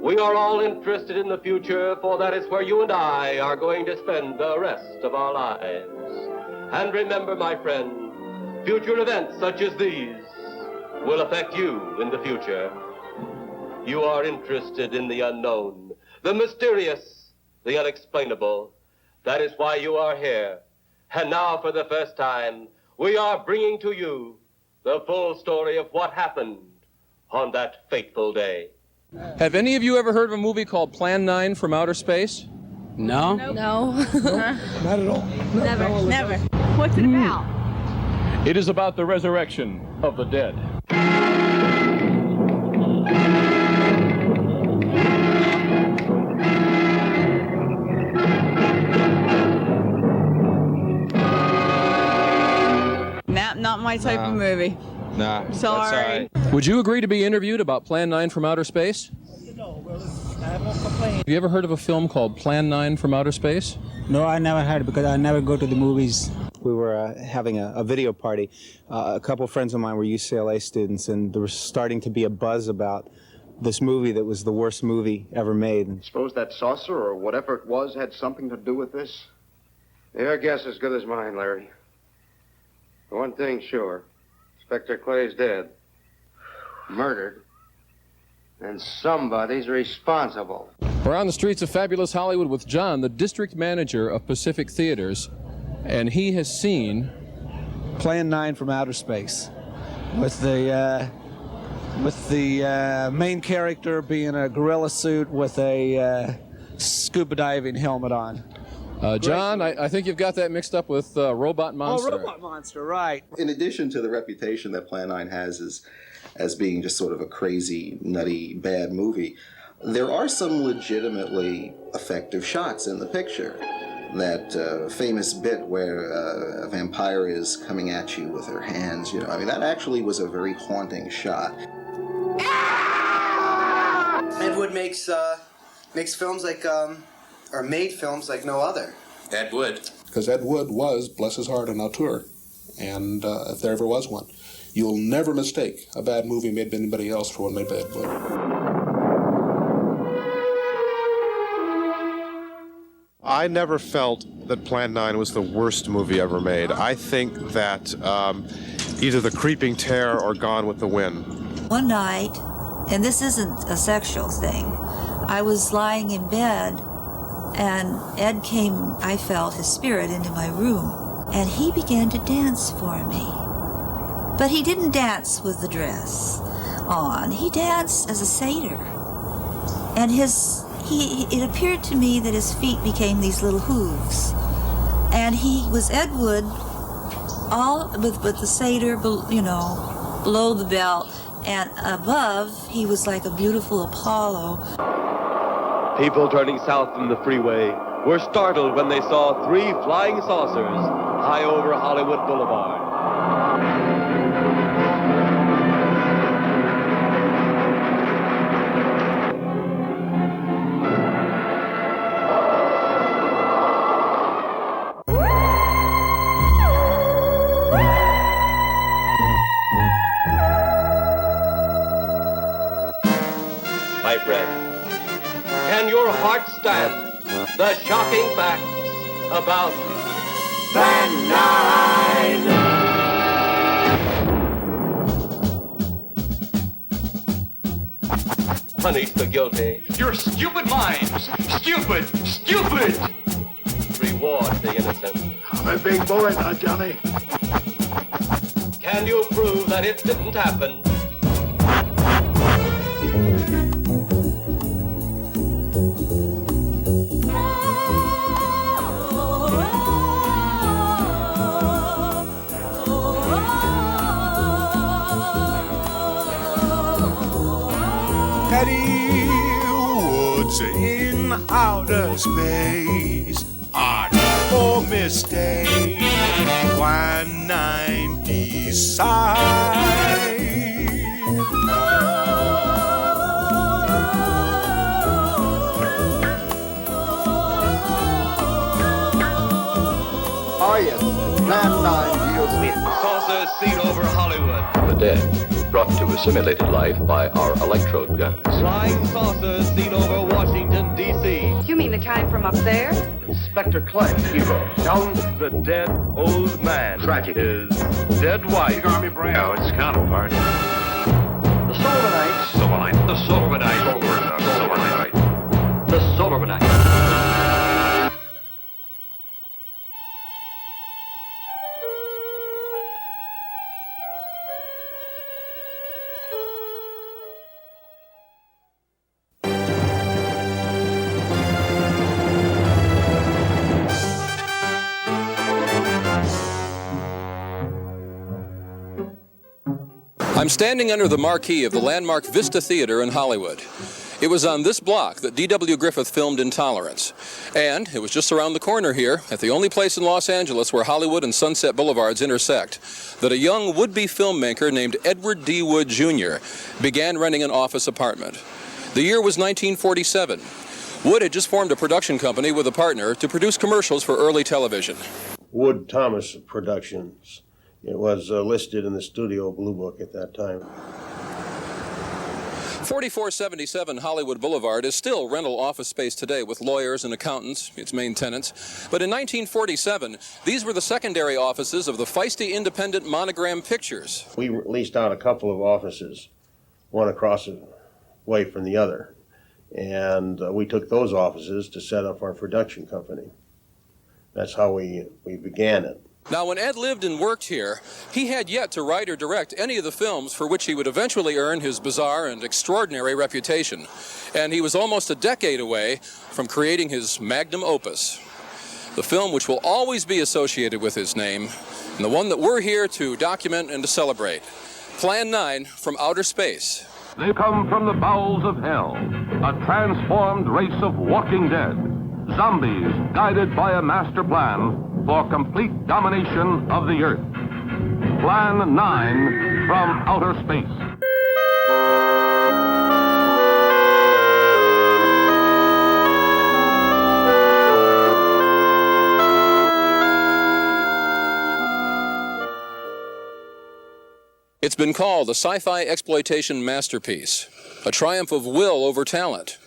We are all interested in the future, for that is where you and I are going to spend the rest of our lives. And remember, my friend, future events such as these will affect you in the future. You are interested in the unknown, the mysterious, the unexplainable. That is why you are here. And now, for the first time, we are bringing to you the full story of what happened on that fateful day. Have any of you ever heard of a movie called Plan 9 from Outer Space? No. Nope. No. Not at all. Never. What's it about? It is about the resurrection of the dead. Not my type of movie. Nah. Sorry. Would you agree to be interviewed about Plan 9 from Outer Space? No, well, I won't complain. Have you ever heard of a film called Plan 9 from Outer Space? No, I never heard because I never go to the movies. We were having a video party. A couple friends of mine were UCLA students, and there was starting to be a buzz about this movie that was the worst movie ever made. Suppose that saucer or whatever it was had something to do with this? Your guess as good as mine, Larry. For one thing, sure. Inspector Clay's dead. Murdered. And somebody's responsible. We're on the streets of fabulous Hollywood with John, the district manager of Pacific Theaters, and he has seen Plan 9 from Outer Space, with the main character being a gorilla suit with a scuba diving helmet on. John, I think you've got that mixed up with Robot Monster. Oh, Robot Monster, right. In addition to the reputation that Plan 9 has as being just sort of a crazy, nutty, bad movie, there are some legitimately effective shots in the picture. That famous bit where a vampire is coming at you with her hands, you know, I mean, that actually was a very haunting shot. Ed Wood makes films like, or made films like no other. Ed Wood. Because Ed Wood was, bless his heart, an auteur. And if there ever was one, you'll never mistake a bad movie made by anybody else for one made by Ed Wood. I never felt that Plan 9 was the worst movie ever made. I think that either The Creeping Terror or Gone with the Wind. One night, and this isn't a sexual thing, I was lying in bed and Ed came, I felt his spirit, into my room, and he began to dance for me. But he didn't dance with the dress on. He danced as a satyr. And it appeared to me that his feet became these little hooves. And he was Ed Wood, all with the satyr, below the belt, and above, he was like a beautiful Apollo. People turning south from the freeway were startled when they saw 3 flying saucers high over Hollywood Boulevard. My friend, can your heart stand the shocking facts about Plan 9? Punish the guilty. Your stupid minds! Stupid! Stupid! Reward the innocent. I'm a big boy now, Johnny. Can you prove that it didn't happen? Eddie Woods in outer space. Art or mistake. Plan 9 decide. Oh, yes. Plan 9 deals with saucers seen over Hollywood. The dead. brought to a simulated life by our electrode guns. Flying saucers seen over Washington, D.C. You mean the kind from up there? Inspector Clay, hero. Down the dead old man. Tragic. His dead wife. Army brand. No, it's counterpart. The Solomonites. Solomite. The Solomite. Solomite. The Solomonites. I'm standing under the marquee of the landmark Vista Theater in Hollywood. It was on this block that D.W. Griffith filmed Intolerance. And it was just around the corner here, at the only place in Los Angeles where Hollywood and Sunset Boulevards intersect, that a young would-be filmmaker named Edward D. Wood, Jr. began renting an office apartment. The year was 1947. Wood had just formed a production company with a partner to produce commercials for early television. Wood Thomas Productions. It was listed in the Studio Blue Book at that time. 4477 Hollywood Boulevard is still rental office space today with lawyers and accountants, its main tenants. But in 1947, these were the secondary offices of the feisty independent Monogram Pictures. We leased out a couple of offices, one across the way from the other. And we took those offices to set up our production company. That's how we began it. Now, when Ed lived and worked here, he had yet to write or direct any of the films for which he would eventually earn his bizarre and extraordinary reputation. And he was almost a decade away from creating his magnum opus, the film which will always be associated with his name, and the one that we're here to document and to celebrate. Plan 9 from Outer Space. They come from the bowels of hell, a transformed race of walking dead, zombies guided by a master plan for complete domination of the Earth. Plan 9 from Outer Space. It's been called a sci-fi exploitation masterpiece, a triumph of will over talent,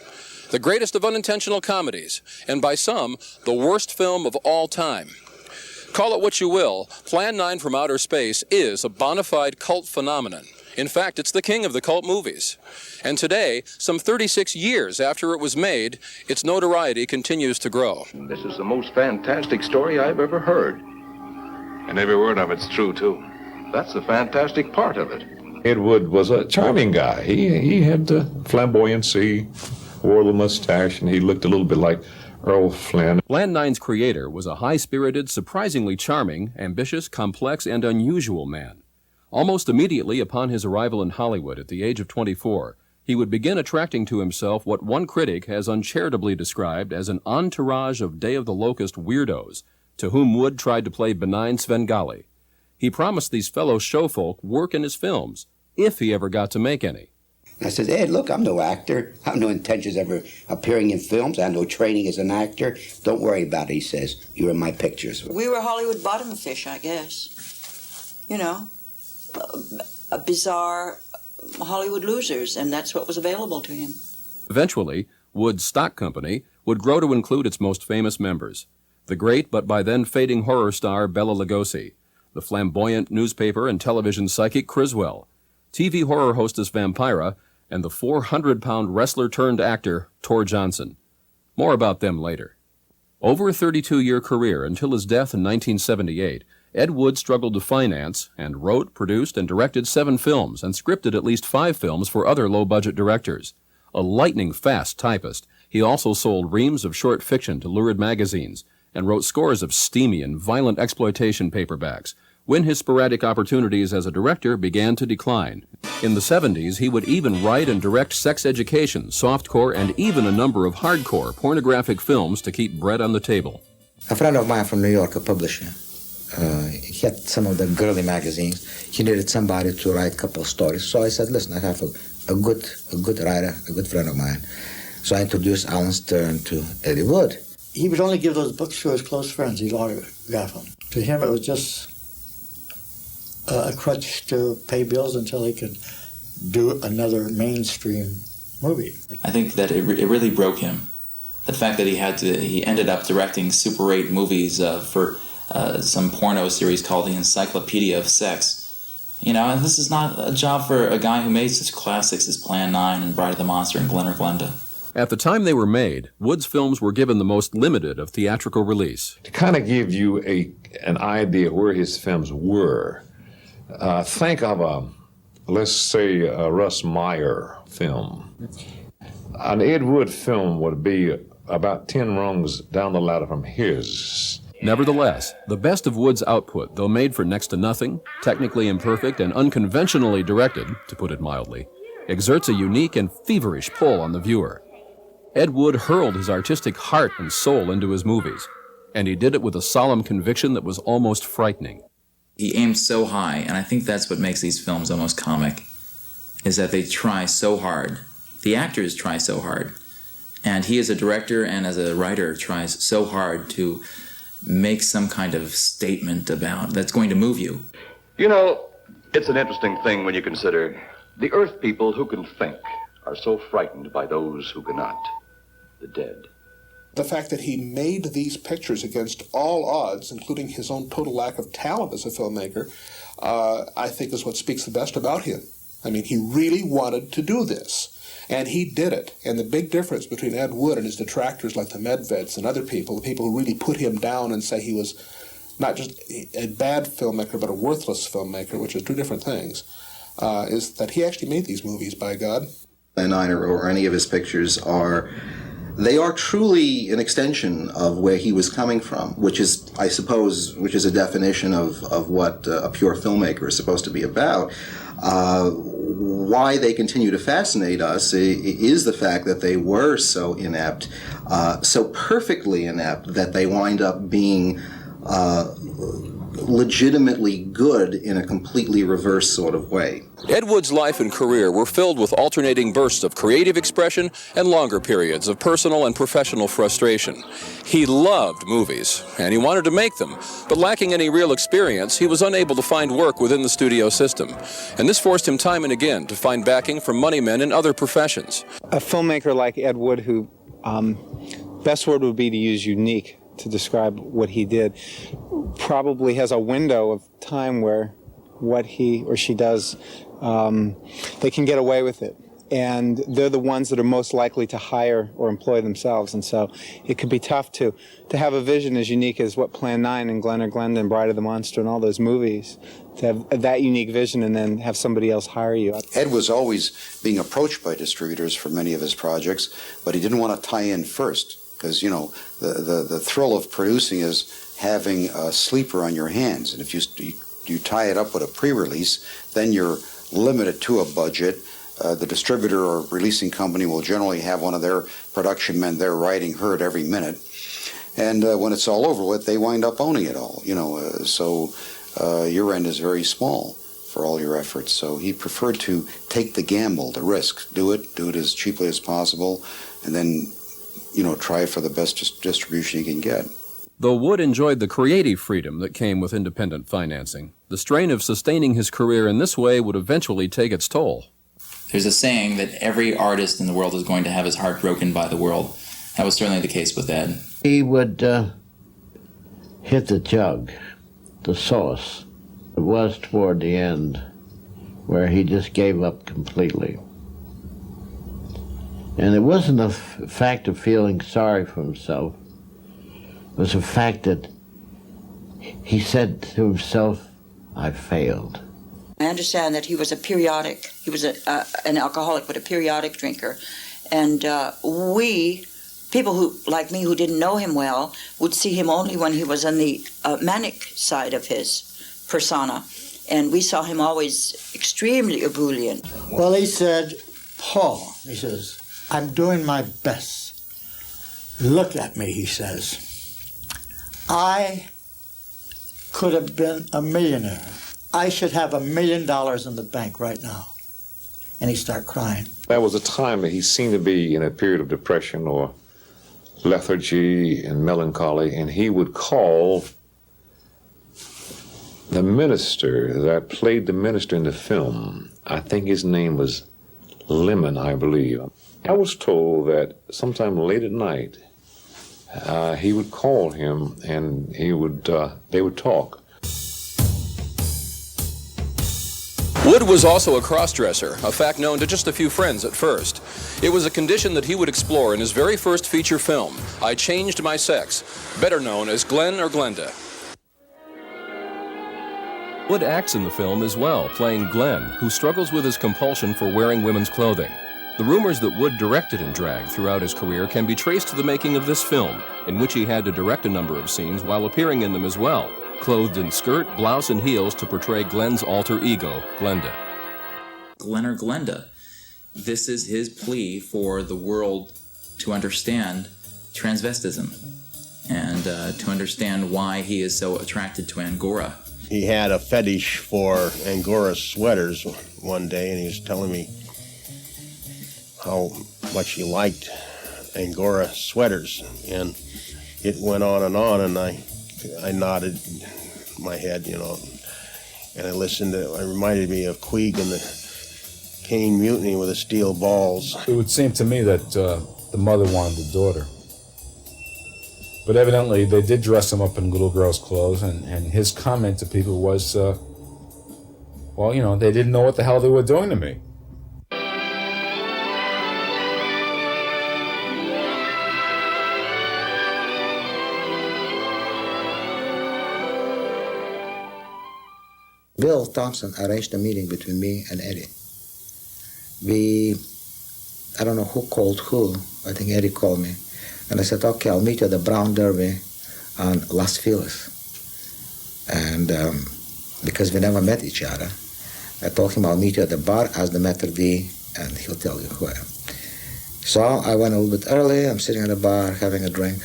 the greatest of unintentional comedies, and by some, the worst film of all time. Call it what you will, Plan 9 from Outer Space is a bona fide cult phenomenon. In fact, it's the king of the cult movies. And today, some 36 years after it was made, its notoriety continues to grow. This is the most fantastic story I've ever heard. And every word of it's true, too. That's the fantastic part of it. Ed Wood was a charming guy. He had the flamboyancy, wore the mustache, and he looked a little bit like Earl Flynn. Plan 9's creator was a high-spirited, surprisingly charming, ambitious, complex, and unusual man. Almost immediately upon his arrival in Hollywood at the age of 24, he would begin attracting to himself what one critic has uncharitably described as an entourage of Day of the Locust weirdos, to whom Wood tried to play benign Svengali. He promised these fellow showfolk work in his films, if he ever got to make any. I said, Ed, look, I'm no actor. I have no intentions of ever appearing in films. I have no training as an actor. Don't worry about it, he says. You're in my pictures. We were Hollywood bottom fish, I guess. You know, a bizarre Hollywood losers, and that's what was available to him. Eventually, Wood's stock company would grow to include its most famous members, the great but by then fading horror star Bela Lugosi, the flamboyant newspaper and television psychic Criswell, TV horror hostess Vampira, and the 400-pound wrestler-turned-actor Tor Johnson. More about them later. Over a 32-year career until his death in 1978, Ed Wood struggled to finance and wrote, produced, and directed 7 films and scripted at least 5 films for other low-budget directors. A lightning-fast typist, he also sold reams of short fiction to lurid magazines and wrote scores of steamy and violent exploitation paperbacks, when his sporadic opportunities as a director began to decline. In the 70s, he would even write and direct sex education, softcore, and even a number of hardcore pornographic films to keep bread on the table. A friend of mine from New York, a publisher, he had some of the girly magazines. He needed somebody to write a couple of stories. So I said, listen, I have a good writer, a good friend of mine. So I introduced Alan Stern to Eddie Wood. He would only give those books to his close friends. He'd autograph them. To him, it was just a crutch to pay bills until he could do another mainstream movie. I think that it really broke him. The fact that he ended up directing Super 8 movies for some porno series called The Encyclopedia of Sex. You know, and this is not a job for a guy who made such classics as Plan 9 and Bride of the Monster and Glen or Glenda. At the time they were made, Wood's films were given the most limited of theatrical release. To kind of give you an idea where his films were, think of let's say a Russ Meyer film. An Ed Wood film would be about 10 rungs down the ladder from his. Nevertheless, the best of Wood's output, though made for next to nothing, technically imperfect, and unconventionally directed, to put it mildly, exerts a unique and feverish pull on the viewer. Ed Wood hurled his artistic heart and soul into his movies, and he did it with a solemn conviction that was almost frightening. He aimed so high, and I think that's what makes these films almost comic, is that they try so hard. The actors try so hard. And he as a director and as a writer tries so hard to make some kind of statement about that's going to move you. You know, it's an interesting thing when you consider the Earth people who can think are so frightened by those who cannot, the dead. The fact that he made these pictures against all odds, including his own total lack of talent as a filmmaker, I think is what speaks the best about him. I mean, he really wanted to do this. And he did it. And the big difference between Ed Wood and his detractors like the Medveds and other people, the people who really put him down and say he was not just a bad filmmaker, but a worthless filmmaker, which are two different things, is that he actually made these movies, by God. Plan 9 or any of his pictures are truly an extension of where he was coming from, which is, I suppose, a definition of what a pure filmmaker is supposed to be about. Why they continue to fascinate us is the fact that they were so inept, so perfectly inept that they wind up being legitimately good in a completely reverse sort of way. Ed Wood's life and career were filled with alternating bursts of creative expression and longer periods of personal and professional frustration. He loved movies, and he wanted to make them, but lacking any real experience, he was unable to find work within the studio system. And this forced him time and again to find backing from money men in other professions. A filmmaker like Ed Wood, who, best word would be to use unique to describe what he did, probably has a window of time where what he or she does, they can get away with it. And they're the ones that are most likely to hire or employ themselves. And so it can be tough to have a vision as unique as what Plan 9 and Glen or Glenda and Bride of the Monster and all those movies, to have that unique vision and then have somebody else hire you. Ed was always being approached by distributors for many of his projects, but he didn't want to tie in first. Because, you know, the thrill of producing is having a sleeper on your hands. And if you tie it up with a pre-release, then you're limited to a budget. The distributor or releasing company will generally have one of their production men there writing herd every minute. And when it's all over with, they wind up owning it all, you know. So your end is very small for all your efforts. So he preferred to take the gamble, the risk, do it as cheaply as possible, and then, you know, try for the best distribution you can get. Though Wood enjoyed the creative freedom that came with independent financing, the strain of sustaining his career in this way would eventually take its toll. There's a saying that every artist in the world is going to have his heart broken by the world. That was certainly the case with Ed. He would hit the jug, the sauce. It was toward the end where he just gave up completely. And it wasn't a fact of feeling sorry for himself. It was a fact that he said to himself, I failed. I understand that he was he was an alcoholic, but a periodic drinker. And we, people who, like me, who didn't know him well, would see him only when he was on the manic side of his persona. And we saw him always extremely ebullient. Well, he said, Paul, he says, I'm doing my best. Look at me, he says. I could have been a millionaire. I should have $1 million in the bank right now. And he started crying. That was a time that he seemed to be in a period of depression or lethargy and melancholy, and he would call the minister that played the minister in the film, I think his name was Lemon, I believe. I was told that sometime late at night, he would call him and they would talk. Wood was also a cross-dresser, a fact known to just a few friends at first. It was a condition that he would explore in his very first feature film, I Changed My Sex, better known as Glenn or Glenda. Wood acts in the film as well, playing Glenn, who struggles with his compulsion for wearing women's clothing. The rumors that Wood directed in drag throughout his career can be traced to the making of this film, in which he had to direct a number of scenes while appearing in them as well, clothed in skirt, blouse, and heels to portray Glenn's alter ego, Glenda. Glenn or Glenda. This is his plea for the world to understand transvestism and to understand why he is so attracted to Angora. He had a fetish for Angora sweaters one day, and he was telling me how much he liked Angora sweaters, and it went on, and I nodded my head, you know, and I listened to it. It reminded me of Queeg and the Caine Mutiny with the steel balls. It would seem to me that the mother wanted the daughter. But evidently, they did dress him up in little girl's clothes, and his comment to people was, well, you know, they didn't know what the hell they were doing to me. Bill Thompson arranged a meeting between me and Eddie. I don't know who called who, I think Eddie called me. And I said, okay, I'll meet you at the Brown Derby on Las Feliz. And because we never met each other, I told him I'll meet you at the bar, ask the maitre d', and he'll tell you who I am. So I went a little bit early, I'm sitting at the bar having a drink,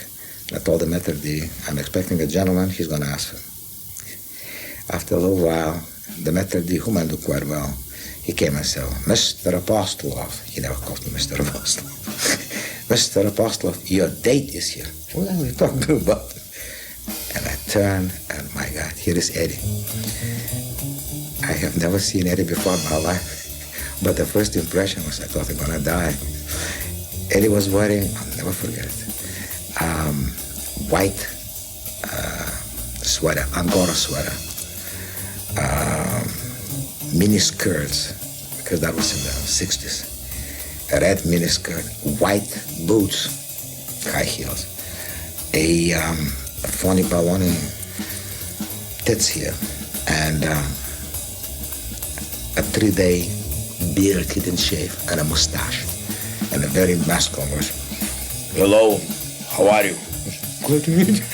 and I told the maitre d', I'm expecting a gentleman, he's going to ask for me. After a little while, the maitre d', whom I knew quite well, he came and said, Mr. Apostolov, he never called me Mr. Apostolov, Mr. Apostolov, your date is here. What are you talking about? And I turned, and my God, here is Eddie. I have never seen Eddie before in my life, but the first impression was I thought I'm gonna die. Eddie was wearing, I'll never forget it, white sweater, Angora sweater, mini skirts, because that was in the 60s. A red mini skirt, white boots, high heels, a funny baloney tits here, and a 3-day beard he didn't shave, and a mustache, and a very masculine voice. Hello, how are you? Good to meet you.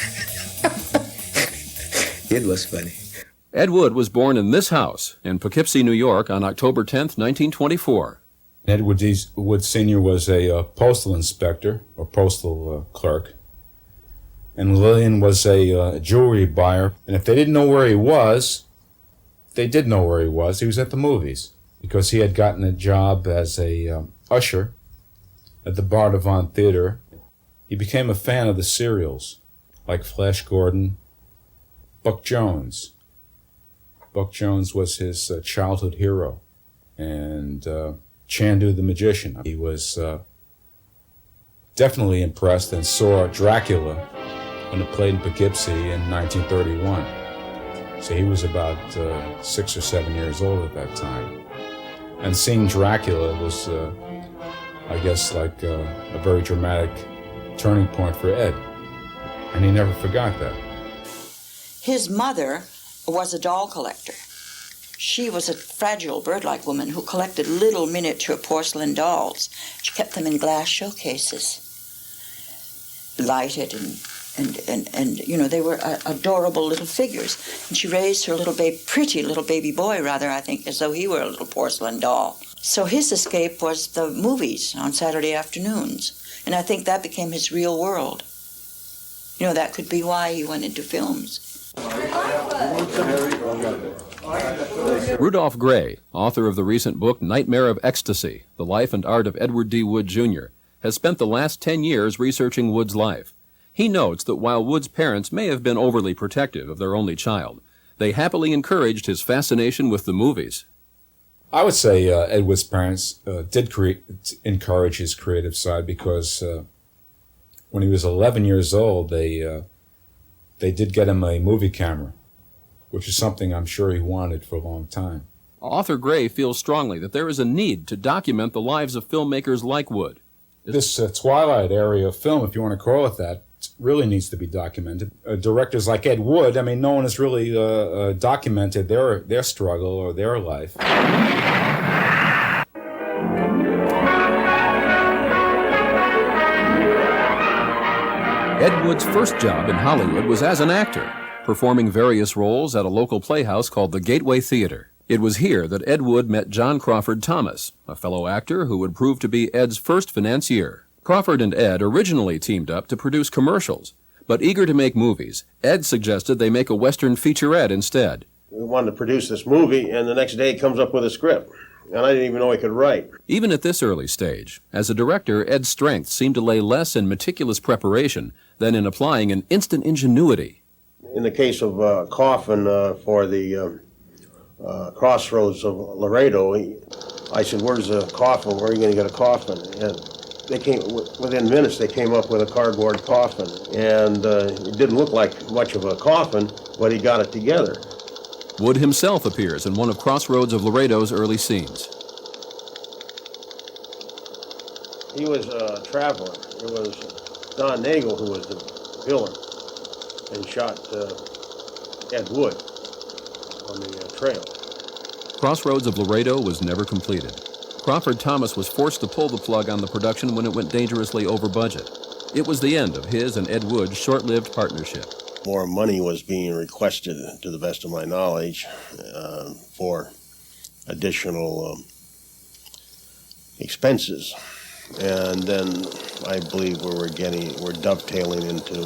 It was funny. Ed Wood was born in this house in Poughkeepsie, New York on October 10th, 1924. Ed Wood Sr. was a postal inspector, or postal clerk, and Lillian was a jewelry buyer. And if they didn't know where he was, they did know where he was. He was at the movies, because he had gotten a job as a usher at the Bardavon Theater. He became a fan of the serials, like Flash Gordon, Buck Jones. Buck Jones was his childhood hero, and Chandu the Magician. He was definitely impressed and saw Dracula when it played in Poughkeepsie in 1931. So he was about 6 or 7 years old at that time. And seeing Dracula was, I guess, like a very dramatic turning point for Ed. And he never forgot that. His mother was a doll collector. She was a fragile, bird-like woman who collected little miniature porcelain dolls. She kept them in glass showcases, lighted and you know, they were adorable little figures. And she raised her pretty little baby boy, rather, I think, as though he were a little porcelain doll. So his escape was the movies on Saturday afternoons. And I think that became his real world. You know, that could be why he went into films. Rudolph Gray, author of the recent book Nightmare of Ecstasy, The Life and Art of Edward D. Wood, Jr., has spent the last 10 years researching Wood's life. He notes that while Wood's parents may have been overly protective of their only child, They happily encouraged his fascination with the movies. I would say Ed Wood's parents did encourage his creative side because when he was 11 years old, they did get him a movie camera, which is something I'm sure he wanted for a long time. Author Gray feels strongly that there is a need to document the lives of filmmakers like Wood. This Twilight area of film, if you want to call it that, really needs to be documented. Directors like Ed Wood, I mean, no one has really documented their struggle or their life. Ed Wood's first job in Hollywood was as an actor, performing various roles at a local playhouse called the Gateway Theater. It was here that Ed Wood met John Crawford Thomas, a fellow actor who would prove to be Ed's first financier. Crawford and Ed originally teamed up to produce commercials, but eager to make movies, Ed suggested they make a Western featurette instead. We wanted to produce this movie, and the next day he comes up with a script, and I didn't even know he could write. Even at this early stage, as a director, Ed's strength seemed to lay less in meticulous preparation than in applying an instant ingenuity. In the case of Coffin for the Crossroads of Laredo, I said, "Where's the coffin? Where are you going to get a coffin?" And they came within minutes. They came up with a cardboard coffin, and it didn't look like much of a coffin, but he got it together. Wood himself appears in one of Crossroads of Laredo's early scenes. He was a traveler. It was Don Nagel who was the villain and shot Ed Wood on the trail. Crossroads of Laredo was never completed. Crawford Thomas was forced to pull the plug on the production when it went dangerously over budget. It was the end of his and Ed Wood's short-lived partnership. More money was being requested, to the best of my knowledge, for additional expenses. And then I believe we're dovetailing into,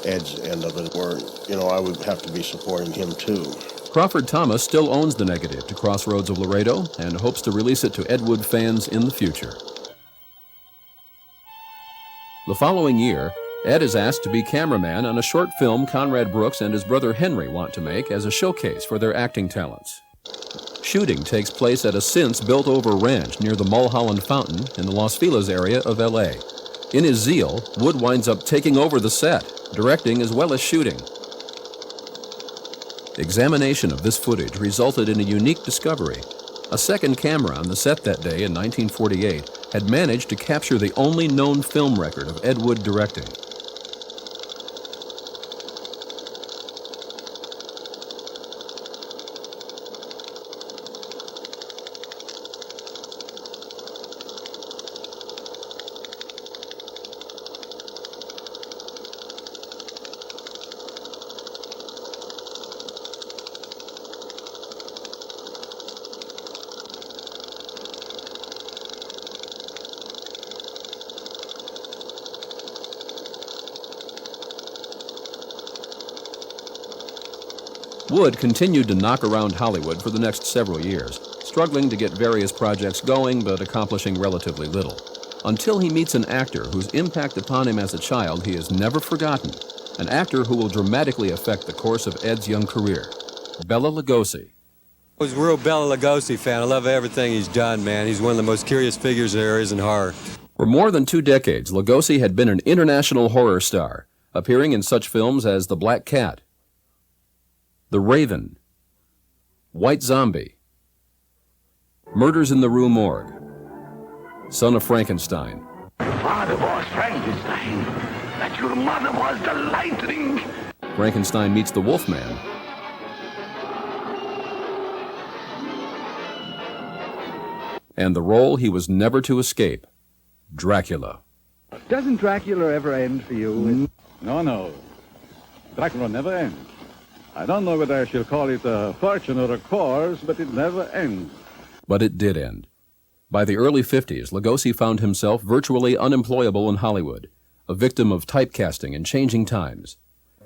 Ed's end of it, where, I would have to be supporting him too. Crawford Thomas still owns the negative to Crossroads of Laredo and hopes to release it to Ed Wood fans in the future. The following year, Ed is asked to be cameraman on a short film Conrad Brooks and his brother Henry want to make as a showcase for their acting talents. Shooting takes place at a since-built-over ranch near the Mulholland Fountain in the Los Feliz area of L.A. In his zeal, Wood winds up taking over the set, directing as well as shooting. Examination of this footage resulted in a unique discovery. A second camera on the set that day in 1948 had managed to capture the only known film record of Ed Wood directing. Wood continued to knock around Hollywood for the next several years, struggling to get various projects going but accomplishing relatively little, until he meets an actor whose impact upon him as a child he has never forgotten, an actor who will dramatically affect the course of Ed's young career, Bela Lugosi. I was a real Bela Lugosi fan. I love everything he's done, man. He's one of the most curious figures there is in horror. For more than 2 decades, Lugosi had been an international horror star, appearing in such films as The Black Cat, The Raven, White Zombie, Murders in the Rue Morgue, Son of Frankenstein. Father was Frankenstein, that your mother was the lightning. Frankenstein Meets the Wolfman, and the role he was never to escape, Dracula. Doesn't Dracula ever end for you? No. Dracula never ends. I don't know whether I shall call it a fortune or a course, but it never ends. But it did end. By the early 50s, Lugosi found himself virtually unemployable in Hollywood, a victim of typecasting and changing times.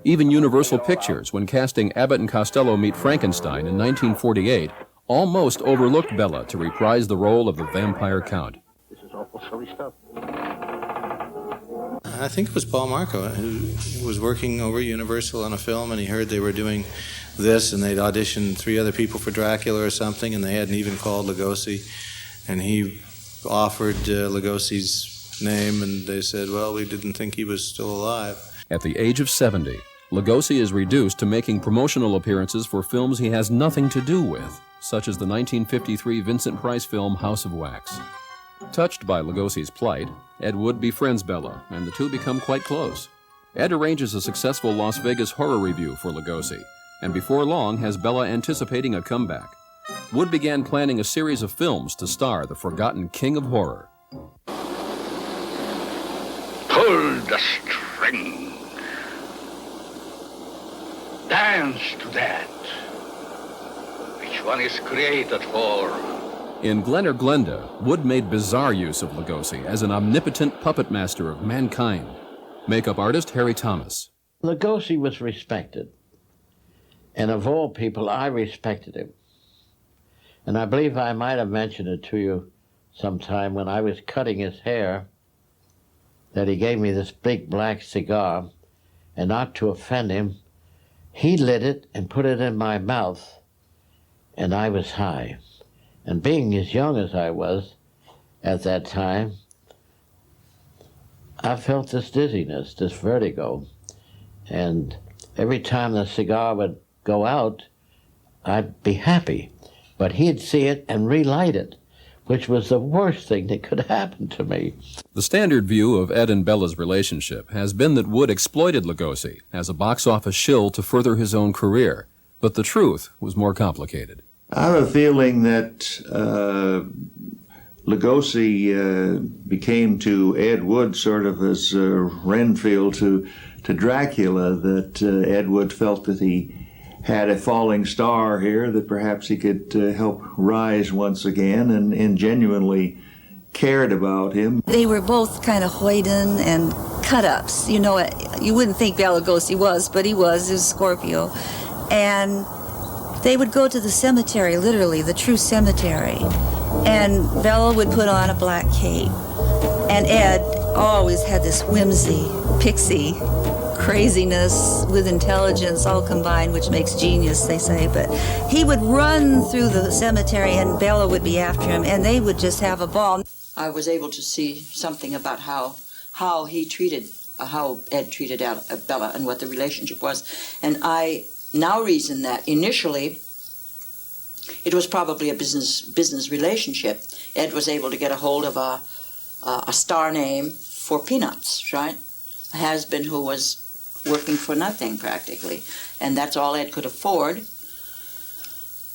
Even Universal Pictures, when casting Abbott and Costello Meet Frankenstein in 1948, almost overlooked Bela to reprise the role of the vampire count. This is awful silly stuff. I think it was Paul Marco who was working over at Universal on a film, and he heard they were doing this, and they'd auditioned 3 other people for Dracula or something, and they hadn't even called Lugosi, and he offered Lugosi's name, and they said, well, we didn't think he was still alive. At the age of 70, Lugosi is reduced to making promotional appearances for films he has nothing to do with, such as the 1953 Vincent Price film House of Wax. Touched by Lugosi's plight, Ed Wood befriends Bela, and the two become quite close. Ed arranges a successful Las Vegas horror review for Lugosi, and before long has Bela anticipating a comeback. Wood began planning a series of films to star the forgotten king of horror. Pull the string. Dance to that. Which one is created for? In Glen or Glenda, Wood made bizarre use of Lugosi as an omnipotent puppet master of mankind. Makeup artist Harry Thomas. Lugosi was respected. And of all people, I respected him. And I believe I might have mentioned it to you sometime when I was cutting his hair, that he gave me this big black cigar, and not to offend him, he lit it and put it in my mouth, and I was high. And being as young as I was at that time, I felt this dizziness, this vertigo. And every time the cigar would go out, I'd be happy. But he'd see it and relight it, which was the worst thing that could happen to me. The standard view of Ed and Bela's relationship has been that Wood exploited Lugosi as a box office shill to further his own career. But the truth was more complicated. I have a feeling that Lugosi became to Ed Wood sort of as Renfield to Dracula, that Ed Wood felt that he had a falling star here, that perhaps he could help rise once again, and genuinely cared about him. They were both kind of hoyden and cut-ups. You know, you wouldn't think Bela Lugosi was, but he was Scorpio. And they would go to the cemetery, literally, the true cemetery. And Bela would put on a black cape. And Ed always had this whimsy, pixie, craziness with intelligence all combined, which makes genius, they say. But he would run through the cemetery and Bela would be after him, and they would just have a ball. I was able to see something about how Ed treated Bela and what the relationship was. And I now reason that initially it was probably a business relationship. Ed was able to get a hold of a star name for peanuts, right? A has-been who was working for nothing practically, and that's all Ed could afford.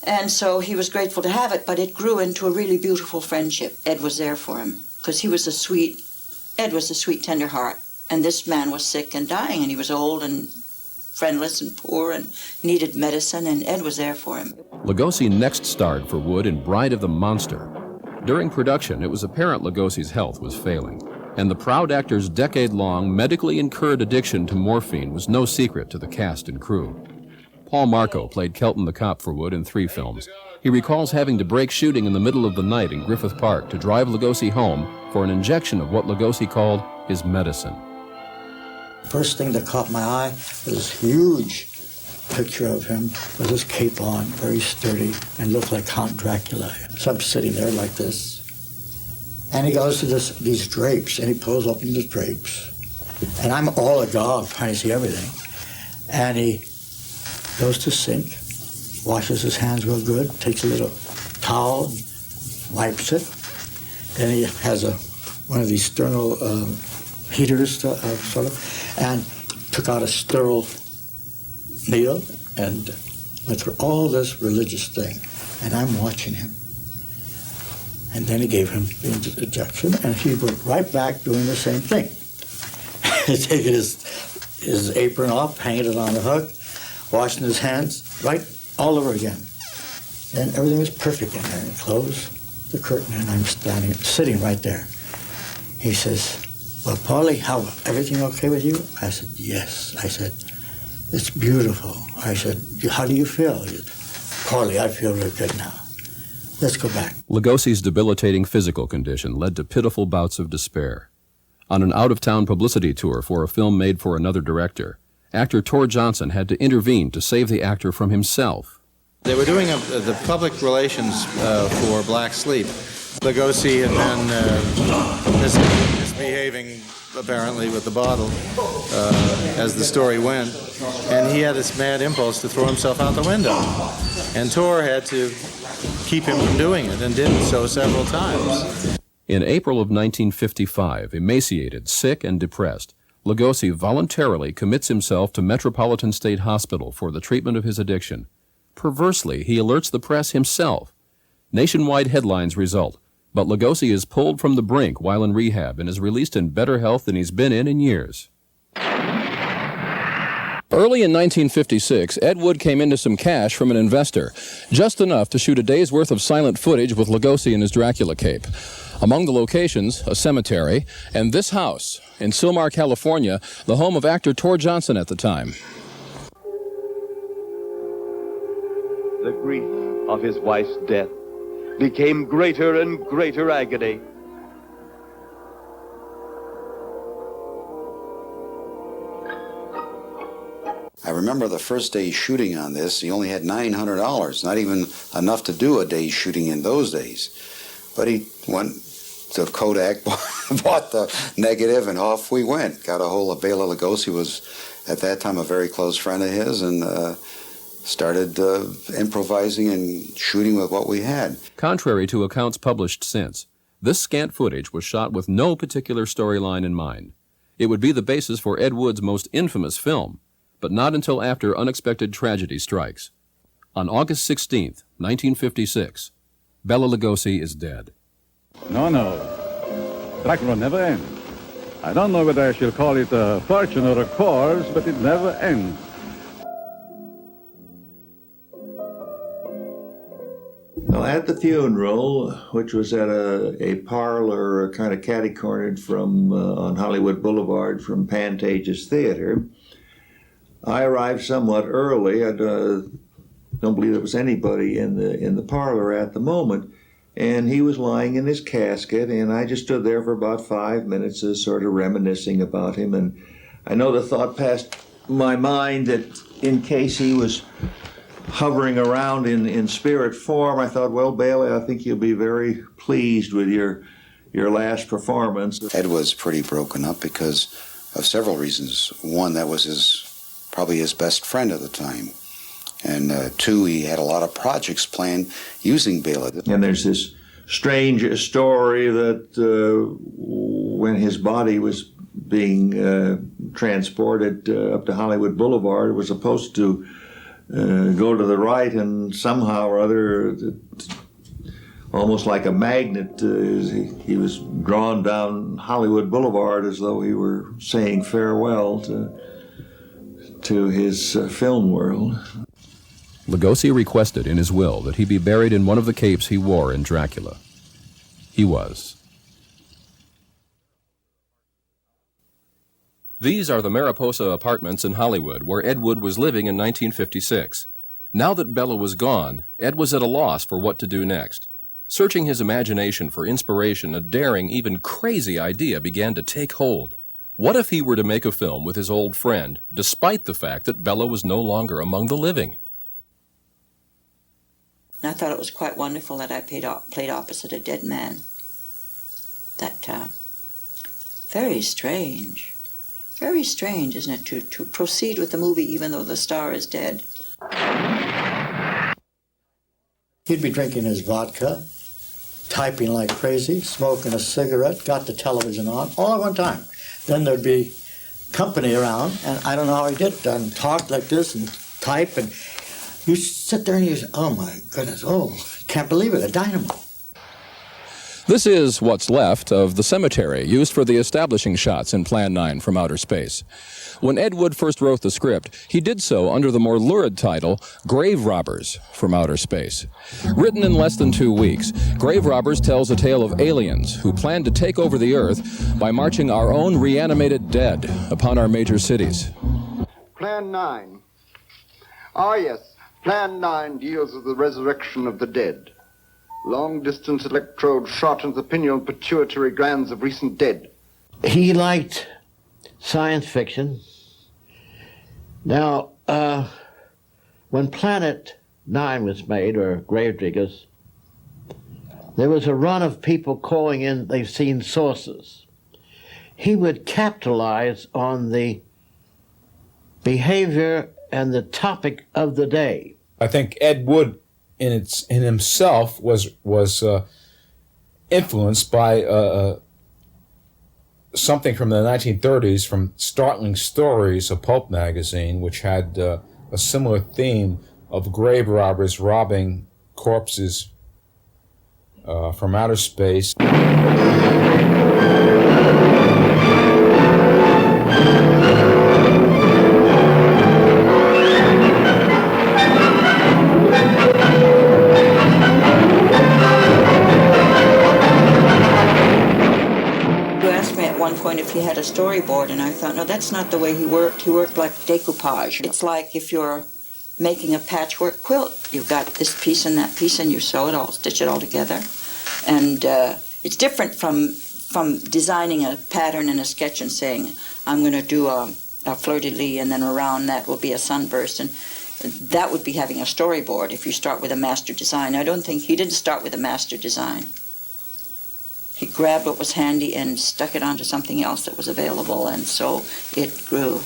And so he was grateful to have it, but it grew into a really beautiful friendship. Ed was there for him because Ed was a sweet, tender heart, and this man was sick and dying, and he was old and friendless and poor and needed medicine, and Ed was there for him. Lugosi next starred for Wood in Bride of the Monster. During production, it was apparent Lugosi's health was failing, and the proud actor's decade-long medically incurred addiction to morphine was no secret to the cast and crew. Paul Marco played Kelton the cop for Wood in 3 films. He recalls having to break shooting in the middle of the night in Griffith Park to drive Lugosi home for an injection of what Lugosi called his medicine. First thing that caught my eye was this huge picture of him with his cape on, very sturdy, and looked like Count Dracula. So I'm sitting there like this. And he goes to these drapes, and he pulls open the drapes. And I'm all agog trying to see everything. And he goes to sink, washes his hands real good, takes a little towel, wipes it. Then he has one of these sternal heaters, sort of, and took out a sterile needle and went through all this religious thing. And I'm watching him. And then he gave him the injection, and he went right back doing the same thing. Taking his apron off, hanging it on the hook, washing his hands, right all over again. And everything was perfect in there. And he closed the curtain, and I'm sitting right there. He says, "Well, Paulie, everything okay with you?" I said, "Yes." I said, "It's beautiful." I said, "How do you feel?" He said, "Paulie, I feel real good now. Let's go back." Lugosi's debilitating physical condition led to pitiful bouts of despair. On an out-of-town publicity tour for a film made for another director, actor Tor Johnson had to intervene to save the actor from himself. They were doing the public relations for Black Sleep. Lugosi had been misbehaving, apparently, with the bottle as the story went, and he had this mad impulse to throw himself out the window. And Tor had to keep him from doing it, and did so several times. In April of 1955, emaciated, sick, and depressed, Lugosi voluntarily commits himself to Metropolitan State Hospital for the treatment of his addiction. Perversely, he alerts the press himself. Nationwide headlines result, but Lugosi is pulled from the brink while in rehab and is released in better health than he's been in years. Early in 1956, Ed Wood came into some cash from an investor, just enough to shoot a day's worth of silent footage with Lugosi in his Dracula cape. Among the locations, a cemetery, and this house in Sylmar, California, the home of actor Tor Johnson at the time. The grief of his wife's death became greater and greater agony. I remember the first day shooting on this, he only had $900, not even enough to do a day's shooting in those days. But he went to Kodak, bought the negative, and off we went. Got a hold of Bela Lugosi, who was at that time a very close friend of his, and started improvising and shooting with what we had. Contrary to accounts published since, this scant footage was shot with no particular storyline in mind. It would be the basis for Ed Wood's most infamous film, but not until after unexpected tragedy strikes. On August 16th, 1956, Bela Lugosi is dead. No. Dracula never ends. I don't know whether I shall call it a fortune or a course, but it never ends. Well, at the funeral, which was at a parlor kind of catty-cornered from on Hollywood Boulevard from Pantages Theater, I arrived somewhat early. I don't believe there was anybody in the parlor at the moment, and he was lying in his casket, and I just stood there for about 5 minutes, sort of reminiscing about him. And I know the thought passed my mind that in case he was hovering around in spirit form, I thought, well, Bailey, I think you'll be very pleased with your last performance. Ed was pretty broken up because of several reasons. One, that was probably his best friend at the time. And two, he had a lot of projects planned using Bela. And there's this strange story that when his body was being transported up to Hollywood Boulevard, it was supposed to go to the right, and somehow or other, almost like a magnet, he was drawn down Hollywood Boulevard as though he were saying farewell to his film world. Lugosi requested in his will that he be buried in one of the capes he wore in Dracula. He was. These are the Mariposa apartments in Hollywood where Ed Wood was living in 1956. Now that Bela was gone, Ed was at a loss for what to do next. Searching his imagination for inspiration, a daring, even crazy idea began to take hold. What if he were to make a film with his old friend, despite the fact that Bela was no longer among the living? And I thought it was quite wonderful that I played opposite a dead man. That, very strange. Very strange, isn't it, to proceed with the movie even though the star is dead. He'd be drinking his vodka, typing like crazy, smoking a cigarette, got the television on, all at one time. Then there'd be company around, and I don't know how he did it, and talk like this and type, and you sit there and you say, oh my goodness, oh, can't believe it, a dynamo. This is what's left of the cemetery used for the establishing shots in Plan 9 from outer space. When Ed Wood first wrote the script, he did so under the more lurid title, Grave Robbers from Outer Space. Written in less than 2 weeks, Grave Robbers tells a tale of aliens who plan to take over the Earth by marching our own reanimated dead upon our major cities. Plan 9. Ah, yes. Plan 9 deals with the resurrection of the dead. Long-distance electrode shot into the pineal and pituitary glands of recent dead. He liked science fiction. Now, when Planet 9 was made, or Gravediggers, there was a run of people calling in they've seen saucers. He would capitalize on the behavior and the topic of the day. I think Ed Wood in himself was influenced by something from the 1930s, from Startling Stories, a pulp magazine, which had a similar theme of grave robbers robbing corpses from outer space. Point if he had a storyboard, and I thought, no, that's not the way he worked. He worked like decoupage. It's like if you're making a patchwork quilt. You've got this piece and that piece, and you sew it all, stitch it all together. And it's different from designing a pattern in a sketch and saying, I'm going to do a fleur-de-lis, and then around that will be a sunburst. And that would be having a storyboard if you start with a master design. I don't think he didn't start with a master design. He grabbed what was handy and stuck it onto something else that was available, and so it grew.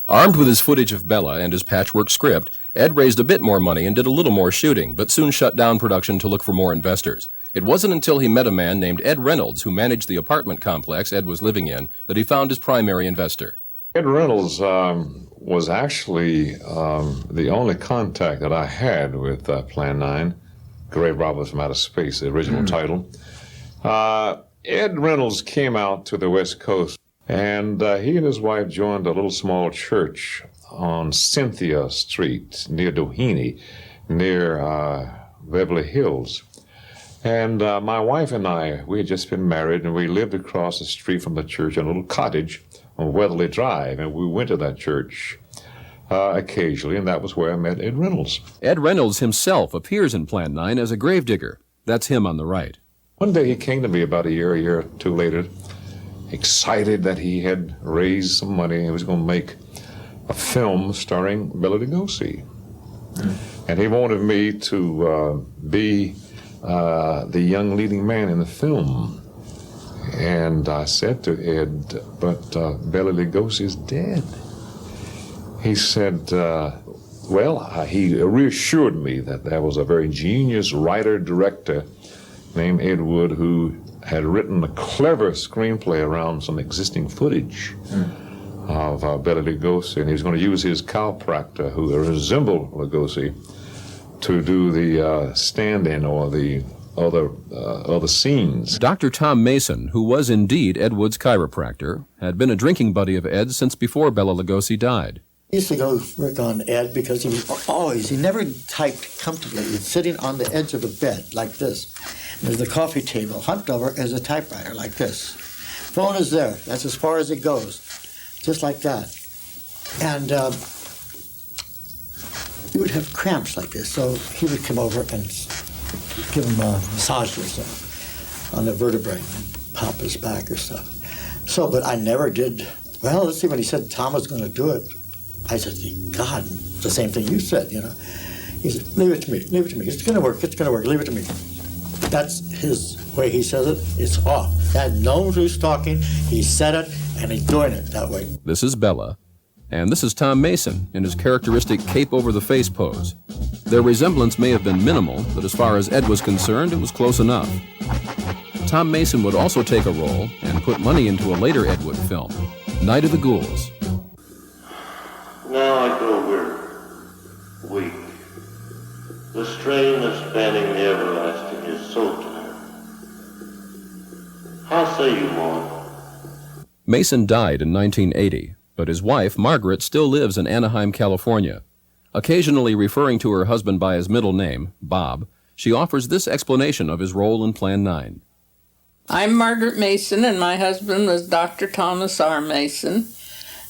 Armed with his footage of Bella and his patchwork script, Ed raised a bit more money and did a little more shooting, but soon shut down production to look for more investors. It wasn't until he met a man named Ed Reynolds, who managed the apartment complex Ed was living in, that he found his primary investor. Ed Reynolds was actually the only contact that I had with Plan 9, Grave Robbers from Outer Space, the original title. Ed Reynolds came out to the West Coast, and he and his wife joined a little small church on Cynthia Street near Doheny, near Beverly Hills. And my wife and I, we had just been married, and we lived across the street from the church in a little cottage on Weatherly Drive, and we went to that church occasionally, and that was where I met Ed Reynolds. Ed Reynolds himself appears in Plan 9 as a gravedigger. That's him on the right. One day he came to me about a year or two later, excited that he had raised some money. He was going to make a film starring Bela Lugosi. And he wanted me to be the young leading man in the film. And I said to Ed, but Bela Lugosi is dead. He said, he reassured me that there was a very genius writer-director named Ed Wood, who had written a clever screenplay around some existing footage of Bela Lugosi, and he was going to use his chiropractor, who resembled Lugosi, to do the stand-in or the other scenes. Dr. Tom Mason, who was indeed Ed Wood's chiropractor, had been a drinking buddy of Ed's since before Bela Lugosi died. He used to go work on Ed because he never typed comfortably. He was sitting on the edge of the bed like this. There's the coffee table, humped over as a typewriter like this. Phone is there. That's as far as it goes, just like that. And he would have cramps like this, so he would come over and give him a massage or something on the vertebrae and pop his back or stuff. So, but I never did. Well, let's see, when he said Tom was going to do it, I said, God, the same thing you said, you know. He said, leave it to me, leave it to me. It's going to work, leave it to me. That's his way he says it. It's off. Dad knows who's talking. He said it, and he's doing it that way. This is Bella, and this is Tom Mason in his characteristic cape-over-the-face pose. Their resemblance may have been minimal, but as far as Ed was concerned, it was close enough. Tom Mason would also take a role and put money into a later Ed Wood film, Night of the Ghouls. Now I grow weak. The strain of spanning the everlasting is so tired. How say you, Maud? Mason died in 1980, but his wife, Margaret, still lives in Anaheim, California. Occasionally referring to her husband by his middle name, Bob, she offers this explanation of his role in Plan 9. I'm Margaret Mason, and my husband was Dr. Thomas R. Mason,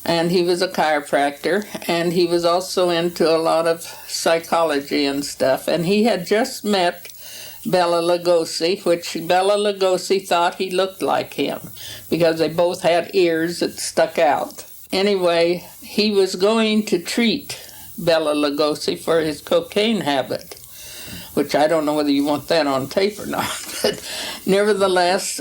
and he was a chiropractor, and he was also into a lot of psychology and stuff, and he had just met Bela Lugosi, which Bela Lugosi thought he looked like him because they both had ears that stuck out. Anyway, he was going to treat Bela Lugosi for his cocaine habit, which I don't know whether you want that on tape or not. But nevertheless,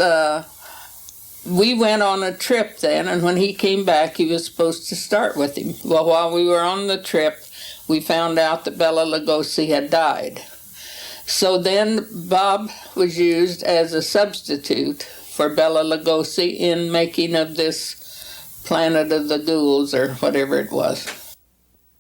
we went on a trip then, and when he came back, he was supposed to start with him. Well, while we were on the trip, we found out that Bela Lugosi had died. So then Bob was used as a substitute for Bela Lugosi in making of this Planet of the Ghouls, or whatever it was.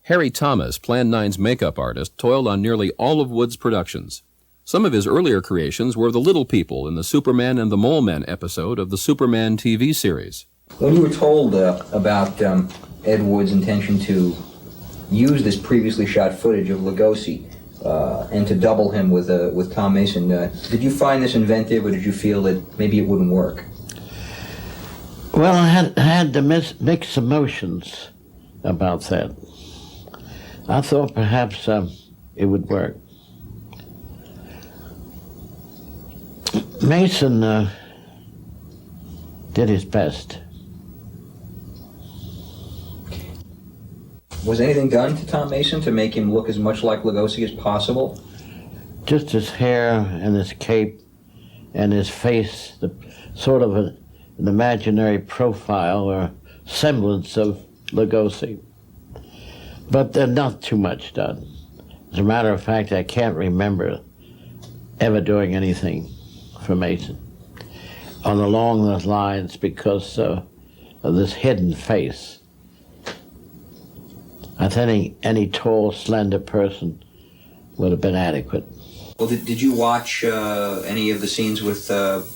Harry Thomas, Plan 9's makeup artist, toiled on nearly all of Wood's productions. Some of his earlier creations were the little people in the Superman and the Mole Men episode of the Superman TV series. When you were told about Ed Wood's intention to use this previously shot footage of Lugosi and to double him with Tom Mason, did you find this inventive, or did you feel that maybe it wouldn't work? Well, I had the mixed emotions about that. I thought perhaps it would work. Mason did his best. Was anything done to Tom Mason to make him look as much like Lugosi as possible? Just his hair and his cape and his face, the sort of an imaginary profile or semblance of Lugosi. But not too much done. As a matter of fact, I can't remember ever doing anything for Mason along those lines because of this hidden face. I think any tall, slender person would have been adequate. Well, did you watch any of the scenes with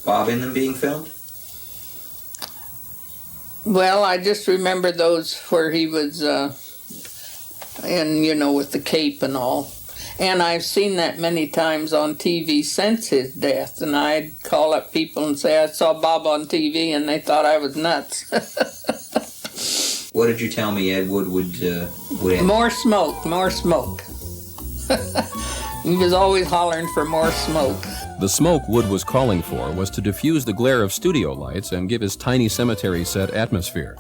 Bob in them being filmed? Well, I just remember those where he was with the cape and all. And I've seen that many times on TV since his death, and I'd call up people and say I saw Bob on TV, and they thought I was nuts. What did you tell me Ed Wood would add? More smoke, more smoke. He was always hollering for more smoke. The smoke Wood was calling for was to diffuse the glare of studio lights and give his tiny cemetery set atmosphere.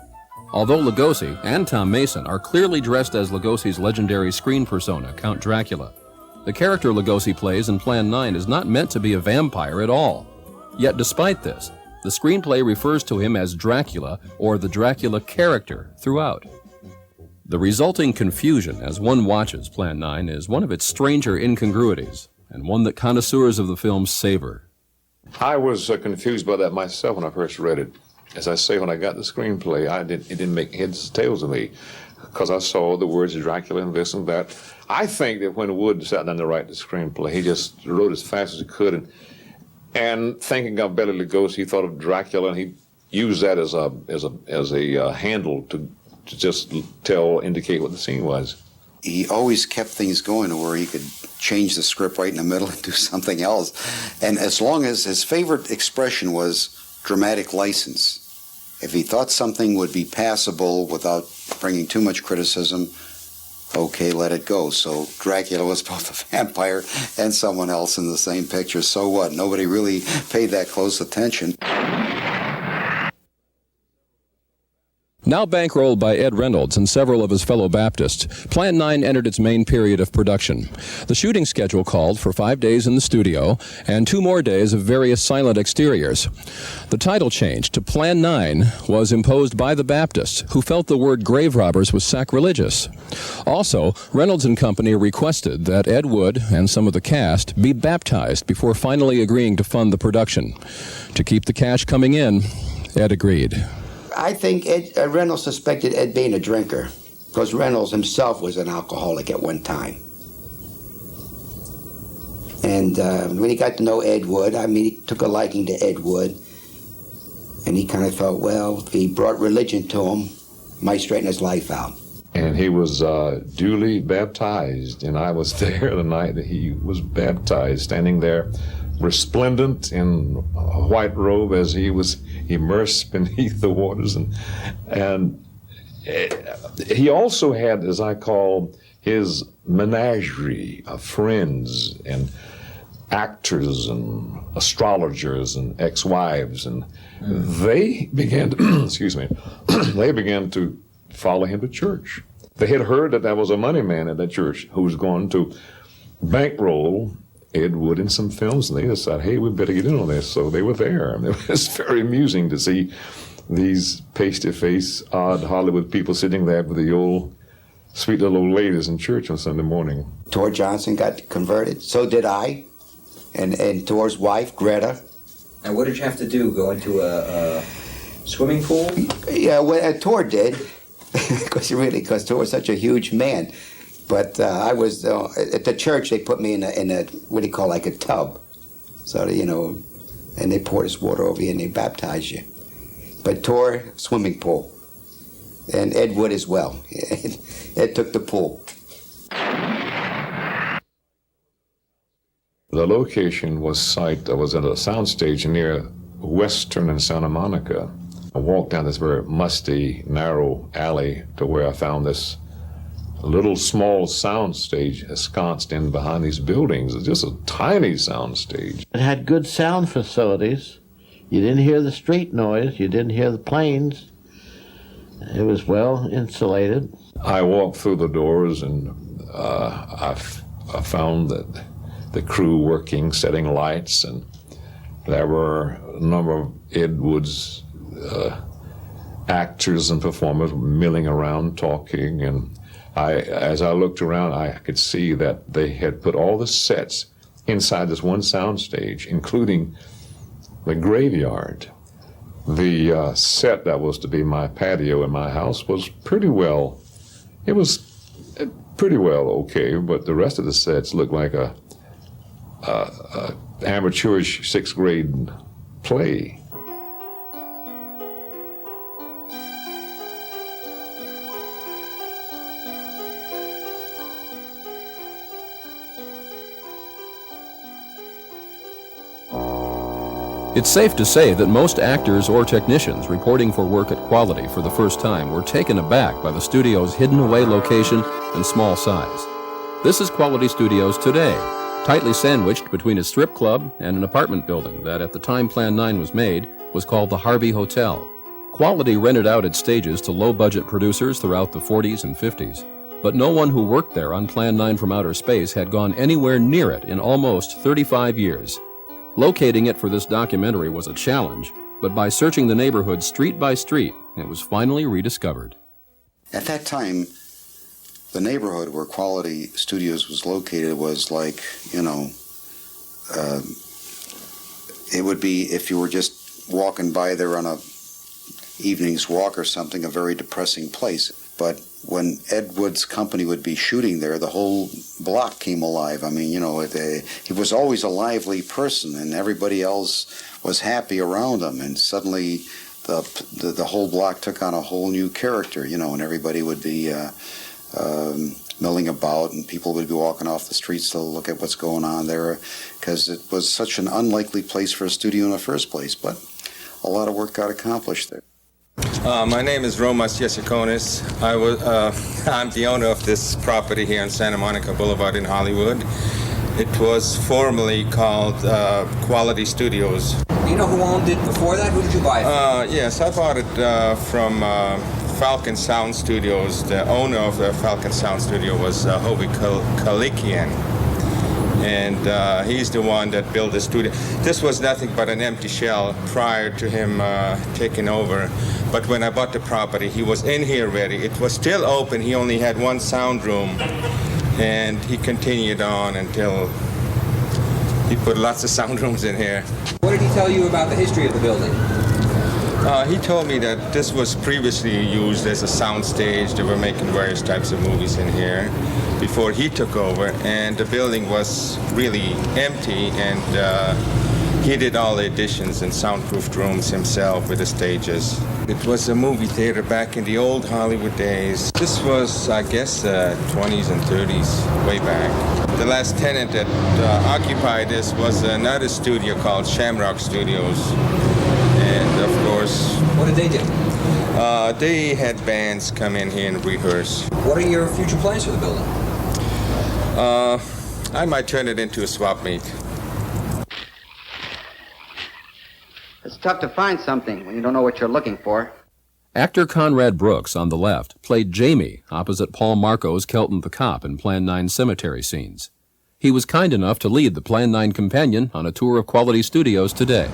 Although Lugosi and Tom Mason are clearly dressed as Lugosi's legendary screen persona, Count Dracula, the character Lugosi plays in Plan 9 is not meant to be a vampire at all. Yet despite this, the screenplay refers to him as Dracula or the Dracula character throughout. The resulting confusion as one watches Plan 9 is one of its stranger incongruities, and one that connoisseurs of the film savor. I was confused by that myself when I first read it. As I say, when I got the screenplay, it didn't make heads or tails of me, because I saw the words Dracula and this and that. I think that when Wood sat down to write the screenplay, he just wrote as fast as he could, and thinking of Bela Lugosi, he thought of Dracula, and he used that as a handle to just indicate what the scene was. He always kept things going to where he could change the script right in the middle and do something else. And as long as his favorite expression was dramatic license, if he thought something would be passable without bringing too much criticism, okay, let it go. So Dracula was both a vampire and someone else in the same picture. So what? Nobody really paid that close attention. Now bankrolled by Ed Reynolds and several of his fellow Baptists, Plan 9 entered its main period of production. The shooting schedule called for 5 days in the studio and 2 more days of various silent exteriors. The title change to Plan 9 was imposed by the Baptists, who felt the word grave robbers was sacrilegious. Also, Reynolds and company requested that Ed Wood and some of the cast be baptized before finally agreeing to fund the production. To keep the cash coming in, Ed agreed. I think Reynolds suspected Ed being a drinker, because Reynolds himself was an alcoholic at one time. And when he got to know Ed Wood, he took a liking to Ed Wood, and he kind of thought, well, if he brought religion to him, might straighten his life out. And he was duly baptized, and I was there the night that he was baptized, standing there resplendent in a white robe as he was immersed beneath the waters. And he also had, as I call, his menagerie of friends. And actors and astrologers and ex-wives, and they began to, excuse me, they began to follow him to church. They had heard that there was a money man at that church who was going to bankroll Ed Wood in some films, and they decided, hey, we better get in on this. So they were there. And it was very amusing to see these pasty-faced, odd Hollywood people sitting there with the old, sweet little old ladies in church on Sunday morning. Tor Johnson got converted. So did I. And Tor's wife, Greta. And what did you have to do? Go into a swimming pool? Yeah, well, Tor did. Because Tor was such a huge man. But I was, at the church, they put me in a, what do you call, like a tub. So, that, you know, and they poured this water over you and they baptized you. But Tor, swimming pool. And Ed Wood as well. Ed took the pool. The location was at a soundstage near Western and Santa Monica. I walked down this very musty, narrow alley to where I found this little small soundstage ensconced in behind these buildings. It's just a tiny soundstage. It had good sound facilities. You didn't hear the street noise. You didn't hear the planes. It was well insulated. I walked through the doors and I found that the crew working, setting lights, and there were a number of Ed Wood's actors and performers milling around talking, and as I looked around, I could see that they had put all the sets inside this one soundstage, including the graveyard. The set that was to be my patio in my house was pretty well okay, but the rest of the sets looked like a amateurish sixth grade play. It's safe to say that most actors or technicians reporting for work at Quality for the first time were taken aback by the studio's hidden-away location and small size. This is Quality Studios today, tightly sandwiched between a strip club and an apartment building that, at the time Plan 9 was made, was called the Harvey Hotel. Quality rented out its stages to low-budget producers throughout the 40s and 50s, but no one who worked there on Plan 9 from Outer Space had gone anywhere near it in almost 35 years. Locating it for this documentary was a challenge, but by searching the neighborhood street by street, it was finally rediscovered. At that time, the neighborhood where Quality Studios was located was like, you know, it would be, if you were just walking by there on a evening's walk or something, a very depressing place. But when Ed Wood's company would be shooting there, the whole block came alive. I mean, you know, he was always a lively person, and everybody else was happy around him. And suddenly, the whole block took on a whole new character, you know, and everybody would be milling about, and people would be walking off the streets to look at what's going on there, because it was such an unlikely place for a studio in the first place. But a lot of work got accomplished there. My name is Romas Yasikonis. I'm the owner of this property here on Santa Monica Boulevard in Hollywood. It was formerly called Quality Studios. Do you know who owned it before that? Who did you buy it from? Yes, I bought it from Falcon Sound Studios. The owner of the Falcon Sound Studio was Hovi Kalikian. And he's the one that built the studio. This was nothing but an empty shell prior to him taking over. But when I bought the property, he was in here ready. It was still open. He only had one sound room. And he continued on until he put lots of sound rooms in here. What did he tell you about the history of the building? He told me that this was previously used as a sound stage. They were making various types of movies in here before he took over, and the building was really empty, and he did all the additions and soundproofed rooms himself with the stages. It was a movie theater back in the old Hollywood days. This was, I guess, 20s and 30s, way back. The last tenant that occupied this was another studio called Shamrock Studios. And of course... What did they do? They had bands come in here and rehearse. What are your future plans for the building? I might turn it into a swap meet. tough to find something when you don't know what you're looking for. Actor Conrad Brooks, on the left, played Jamie opposite Paul Marco's Kelton the Cop in Plan 9 cemetery scenes. He was kind enough to lead the Plan 9 companion on a tour of Quality Studios today.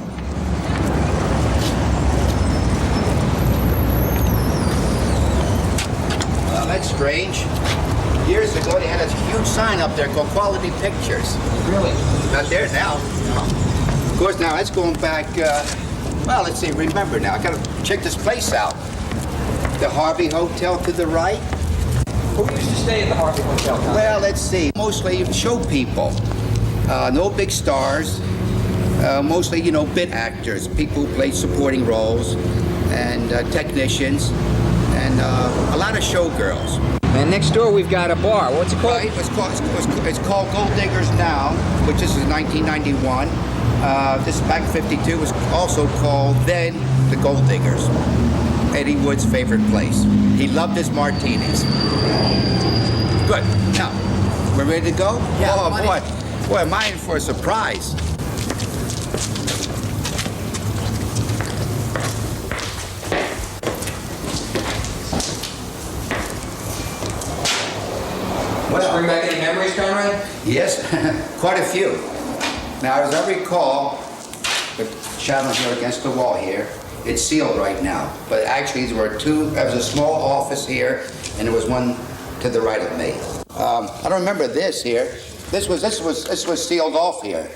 Well, that's strange. Years ago, they had a huge sign up there called Quality Pictures. Really? Not there now. No. Of course, now that's going back, well, let's see, remember now. I gotta check this place out. The Harvey Hotel to the right. Who used to stay at the Harvey Hotel? Well, let's see. Mostly show people. No big stars. Mostly, you know, bit actors, people who play supporting roles, and technicians, and a lot of showgirls. And next door we've got a bar. What's it called? It's called Gold Diggers now, which this is 1991. This is back in 52. Was also called then the Gold Diggers. Eddie Wood's favorite place. He loved his martinis. Good. Now, we're ready to go? Yeah. Oh boy, am I in for a surprise? Let's bring back any memories, Conrad? Yes, quite a few. Now, as I recall, the shadow here against the wall here, it's sealed right now. But actually, there were two. There was a small office here, and there was one to the right of me. I don't remember this here. This was sealed off here.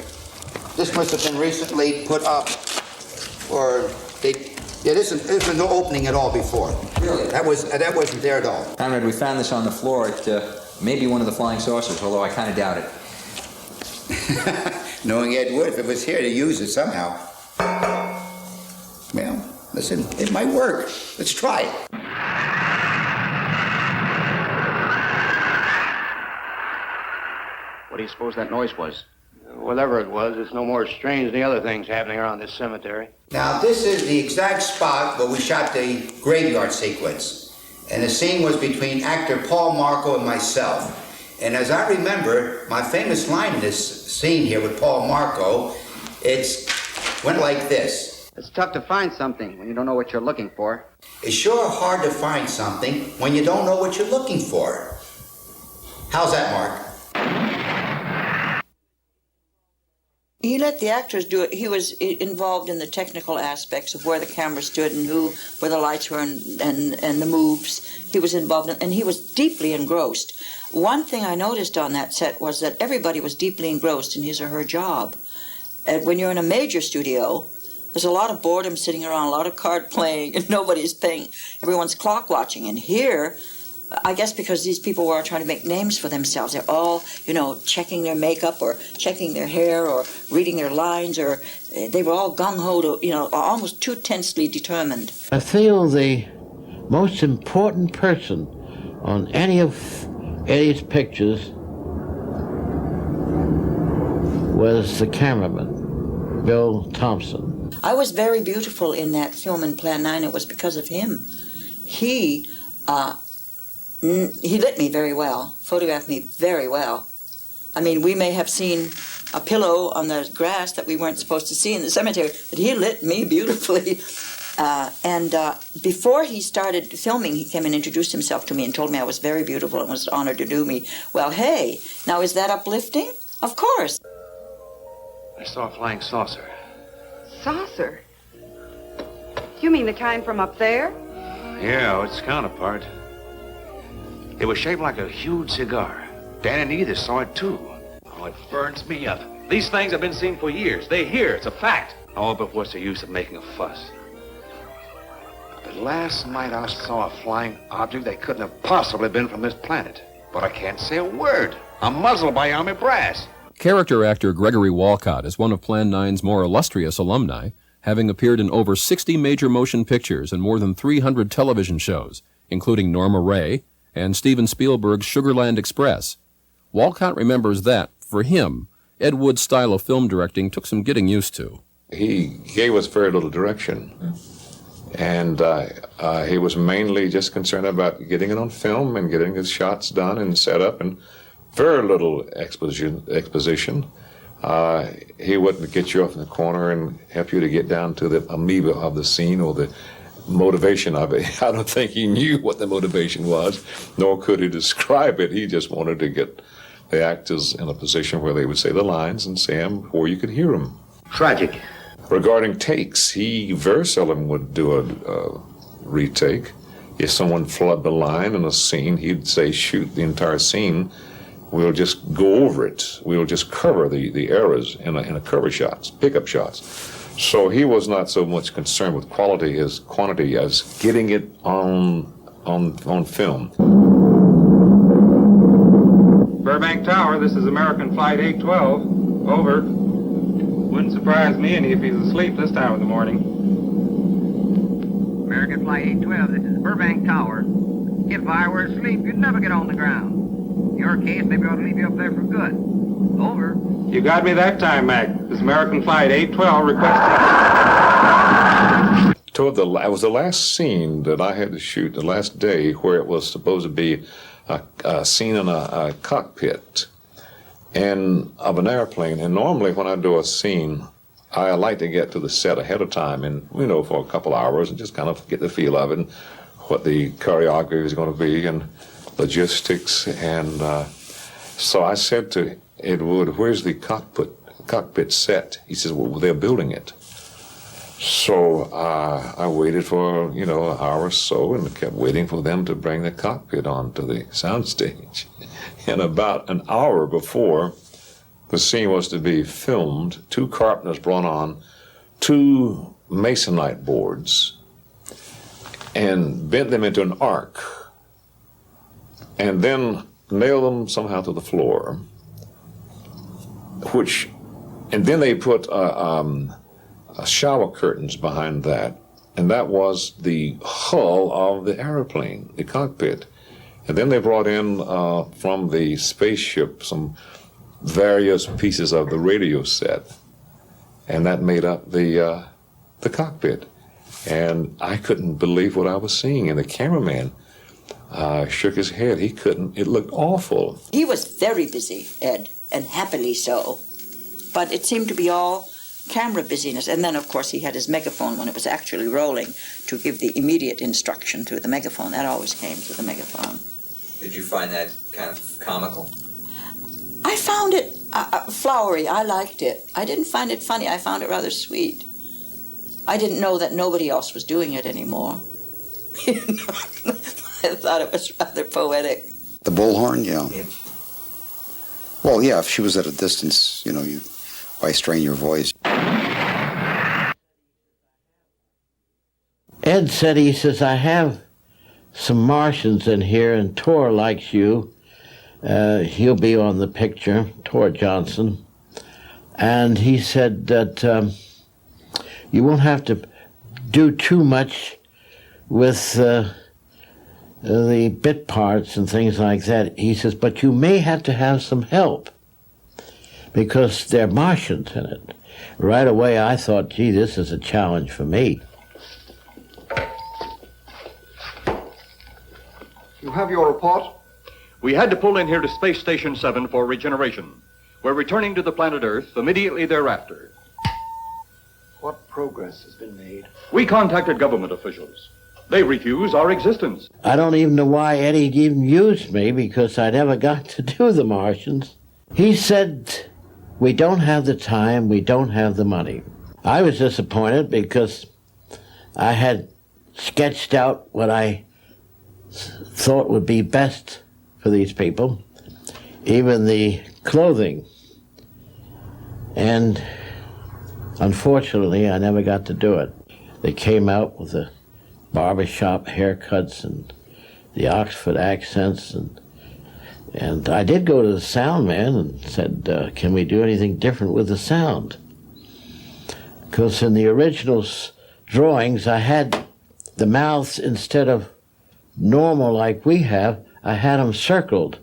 This must have been recently put up, or there's no opening at all before. Really? That wasn't there at all. Conrad, we found this on the floor. It may be one of the flying saucers, although I kind of doubt it. Knowing Ed Wood, if it was here to use it somehow. Well, listen, it might work. Let's try it. What do you suppose that noise was? Whatever it was, it's no more strange than the other things happening around this cemetery. Now, this is the exact spot where we shot the graveyard sequence. And the scene was between actor Paul Marco and myself. And as I remember, my famous line in this scene here with Paul Marco, went like this. It's tough to find something when you don't know what you're looking for. It's sure hard to find something when you don't know what you're looking for. How's that, Mark? He let the actors do it. He was involved in the technical aspects of where the camera stood and where the lights were and the moves. He was involved in, and he was deeply engrossed. One thing I noticed on that set was that everybody was deeply engrossed in his or her job. And when you're in a major studio, there's a lot of boredom sitting around, a lot of card playing, and nobody's paying. Everyone's clock watching. And here, I guess because these people were trying to make names for themselves, they're all, checking their makeup or checking their hair or reading their lines, or they were all gung-ho to, almost too tensely determined. I feel the most important person on any of Eddie's pictures was the cameraman, Bill Thompson. I was very beautiful in that film in Plan 9. It was because of him. He lit me very well, photographed me very well. I mean, we may have seen a pillow on the grass that we weren't supposed to see in the cemetery, but he lit me beautifully. Before he started filming, he came and introduced himself to me and told me I was very beautiful and was honored to do me. Well, hey, now is that uplifting? Of course. I saw a flying saucer. Saucer? You mean the kind from up there? Yeah, its counterpart. It was shaped like a huge cigar. Dan and Edith saw it too. Oh, it burns me up. These things have been seen for years. They're here. It's a fact. Oh, but what's the use of making a fuss? But last night I saw a flying object that couldn't have possibly been from this planet. But I can't say a word. I'm muzzled by army brass. Character actor Gregory Walcott is one of Plan 9's more illustrious alumni, having appeared in over 60 major motion pictures and more than 300 television shows, including Norma Ray and Steven Spielberg's Sugarland Express. Walcott remembers that, for him, Ed Wood's style of film directing took some getting used to. He gave us very little direction. And he was mainly just concerned about getting it on film and getting his shots done and set up, and very little exposition. He wouldn't get you off in the corner and help you to get down to the amoeba of the scene or the motivation of it. I don't think he knew what the motivation was, nor could he describe it. He just wanted to get the actors in a position where they would say the lines and say them where you could hear them. Tragic. Regarding takes, he very seldom would do a retake. If someone flooded the line in a scene, he'd say, shoot the entire scene. We'll just go over it. We'll just cover the errors in a cover shots, pickup shots. So he was not so much concerned with quality as quantity, as getting it on film. Burbank Tower, this is American Flight 812. Over. Wouldn't surprise me any if he's asleep this time of the morning. American Flight 812, this is Burbank Tower. If I were asleep, you'd never get on the ground. In your case, maybe I ought to leave you up there for good. Over. You got me that time, Mac. This is American Flight 812 requesting... It was the last scene that I had to shoot, the last day, where it was supposed to be a scene in a cockpit and of an airplane. And normally when I do a scene, I like to get to the set ahead of time and, for a couple hours and just kind of get the feel of it and what the choreography is going to be and logistics. And so I said to Ed Wood, where's the cockpit set? He says, well, they're building it. So I waited for, an hour or so and kept waiting for them to bring the cockpit onto the soundstage. And about an hour before the scene was to be filmed, 2 carpenters brought on 2 masonite boards and bent them into an arc and then nailed them somehow to the floor, and then they put shower curtains behind that, and that was the hull of the airplane, the cockpit. And then they brought in from the spaceship some various pieces of the radio set, and that made up the cockpit. And I couldn't believe what I was seeing, and the cameraman shook his head. He couldn't. It looked awful. He was very busy, Ed, and happily so. But it seemed to be all camera busyness. And then, of course, he had his megaphone when it was actually rolling to give the immediate instruction through the megaphone. That always came through the megaphone. Did you find that kind of comical? I found it flowery. I liked it. I didn't find it funny. I found it rather sweet. I didn't know that nobody else was doing it anymore. I thought it was rather poetic. The bullhorn, yeah. Well, yeah, if she was at a distance, why strain your voice? Ed said, he says, I have some Martians in here, and Tor likes you. He'll be on the picture, Tor Johnson. And he said that you won't have to do too much with the bit parts and things like that. He says, but you may have to have some help because there are Martians in it. Right away, I thought, gee, this is a challenge for me. You have your report? We had to pull in here to Space Station 7 for regeneration. We're returning to the planet Earth immediately thereafter. What progress has been made? We contacted government officials. They refuse our existence. I don't even know why Eddie even used me, because I never got to do the Martians. He said, we don't have the time, we don't have the money. I was disappointed because I had sketched out what I thought would be best for these people, even the clothing. And unfortunately, I never got to do it. They came out with the barbershop haircuts and the Oxford accents, and I did go to the sound man and said, can we do anything different with the sound? Because in the original drawings, I had the mouths, instead of normal like we have, I had them circled,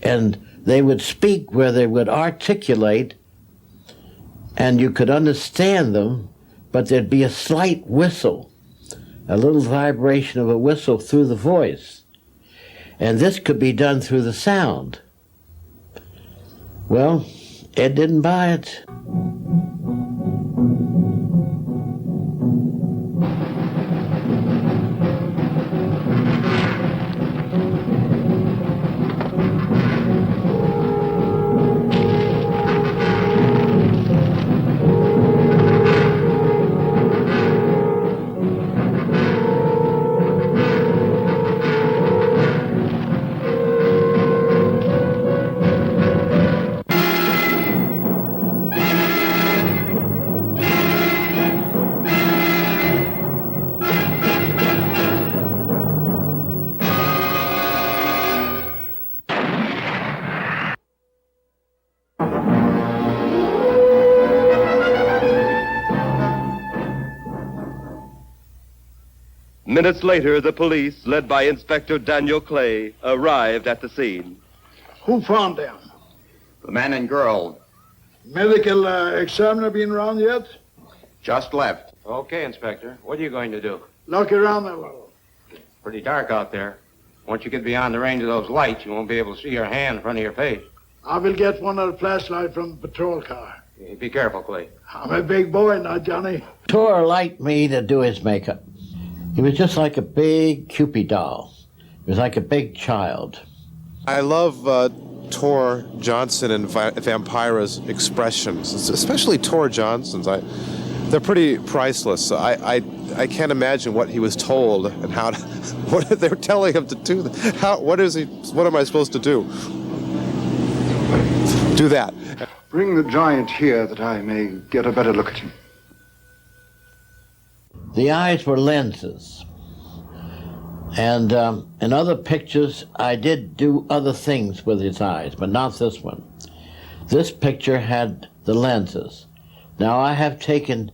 and they would speak where they would articulate, and you could understand them, but there'd be a slight whistle, a little vibration of a whistle through the voice. And this could be done through the sound. Well, Ed didn't buy it. Minutes later, the police, led by Inspector Daniel Clay, arrived at the scene. Who found them? The man and girl. Medical examiner been around yet? Just left. Okay, Inspector. What are you going to do? Look around a little. Pretty dark out there. Once you get beyond the range of those lights, you won't be able to see your hand in front of your face. I will get one of the flashlights from the patrol car. Be careful, Clay. I'm a big boy now, Johnny. Tor liked me to do his makeup. He was just like a big Cupid doll. He was like a big child. I love Tor Johnson and Vampira's expressions, especially Tor Johnson's. They're pretty priceless. I can't imagine what he was told and how to, what they're telling him to do. What am I supposed to do? Do that. Bring the giant here that I may get a better look at him. The eyes were lenses. And in other pictures, I did do other things with his eyes, but not this one. This picture had the lenses. Now I have taken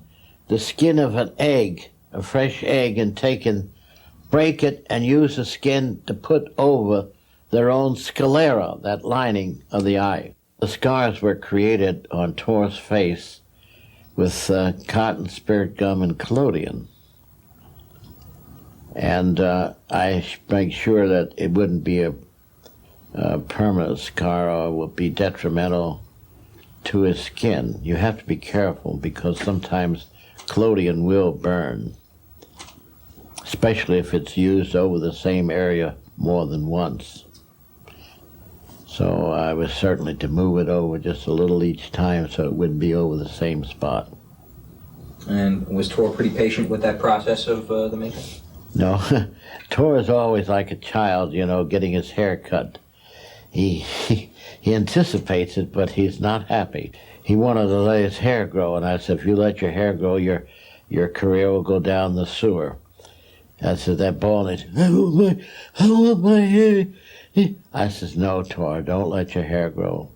the skin of an egg, a fresh egg, and break it and use the skin to put over their own sclera, that lining of the eye. The scars were created on Tor's face with cotton, spirit gum, and collodion. And I make sure that it wouldn't be a permanent scar or would be detrimental to his skin. You have to be careful because sometimes collodion will burn, especially if it's used over the same area more than once. So I was certainly to move it over just a little each time so it wouldn't be over the same spot. And was Tor pretty patient with that process of the makeup? No, Tor is always like a child, getting his hair cut. He anticipates it, but he's not happy. He wanted to let his hair grow, and I said, if you let your hair grow, your career will go down the sewer. I said, that bald, I want my hair. I says, no, Tor, don't let your hair grow.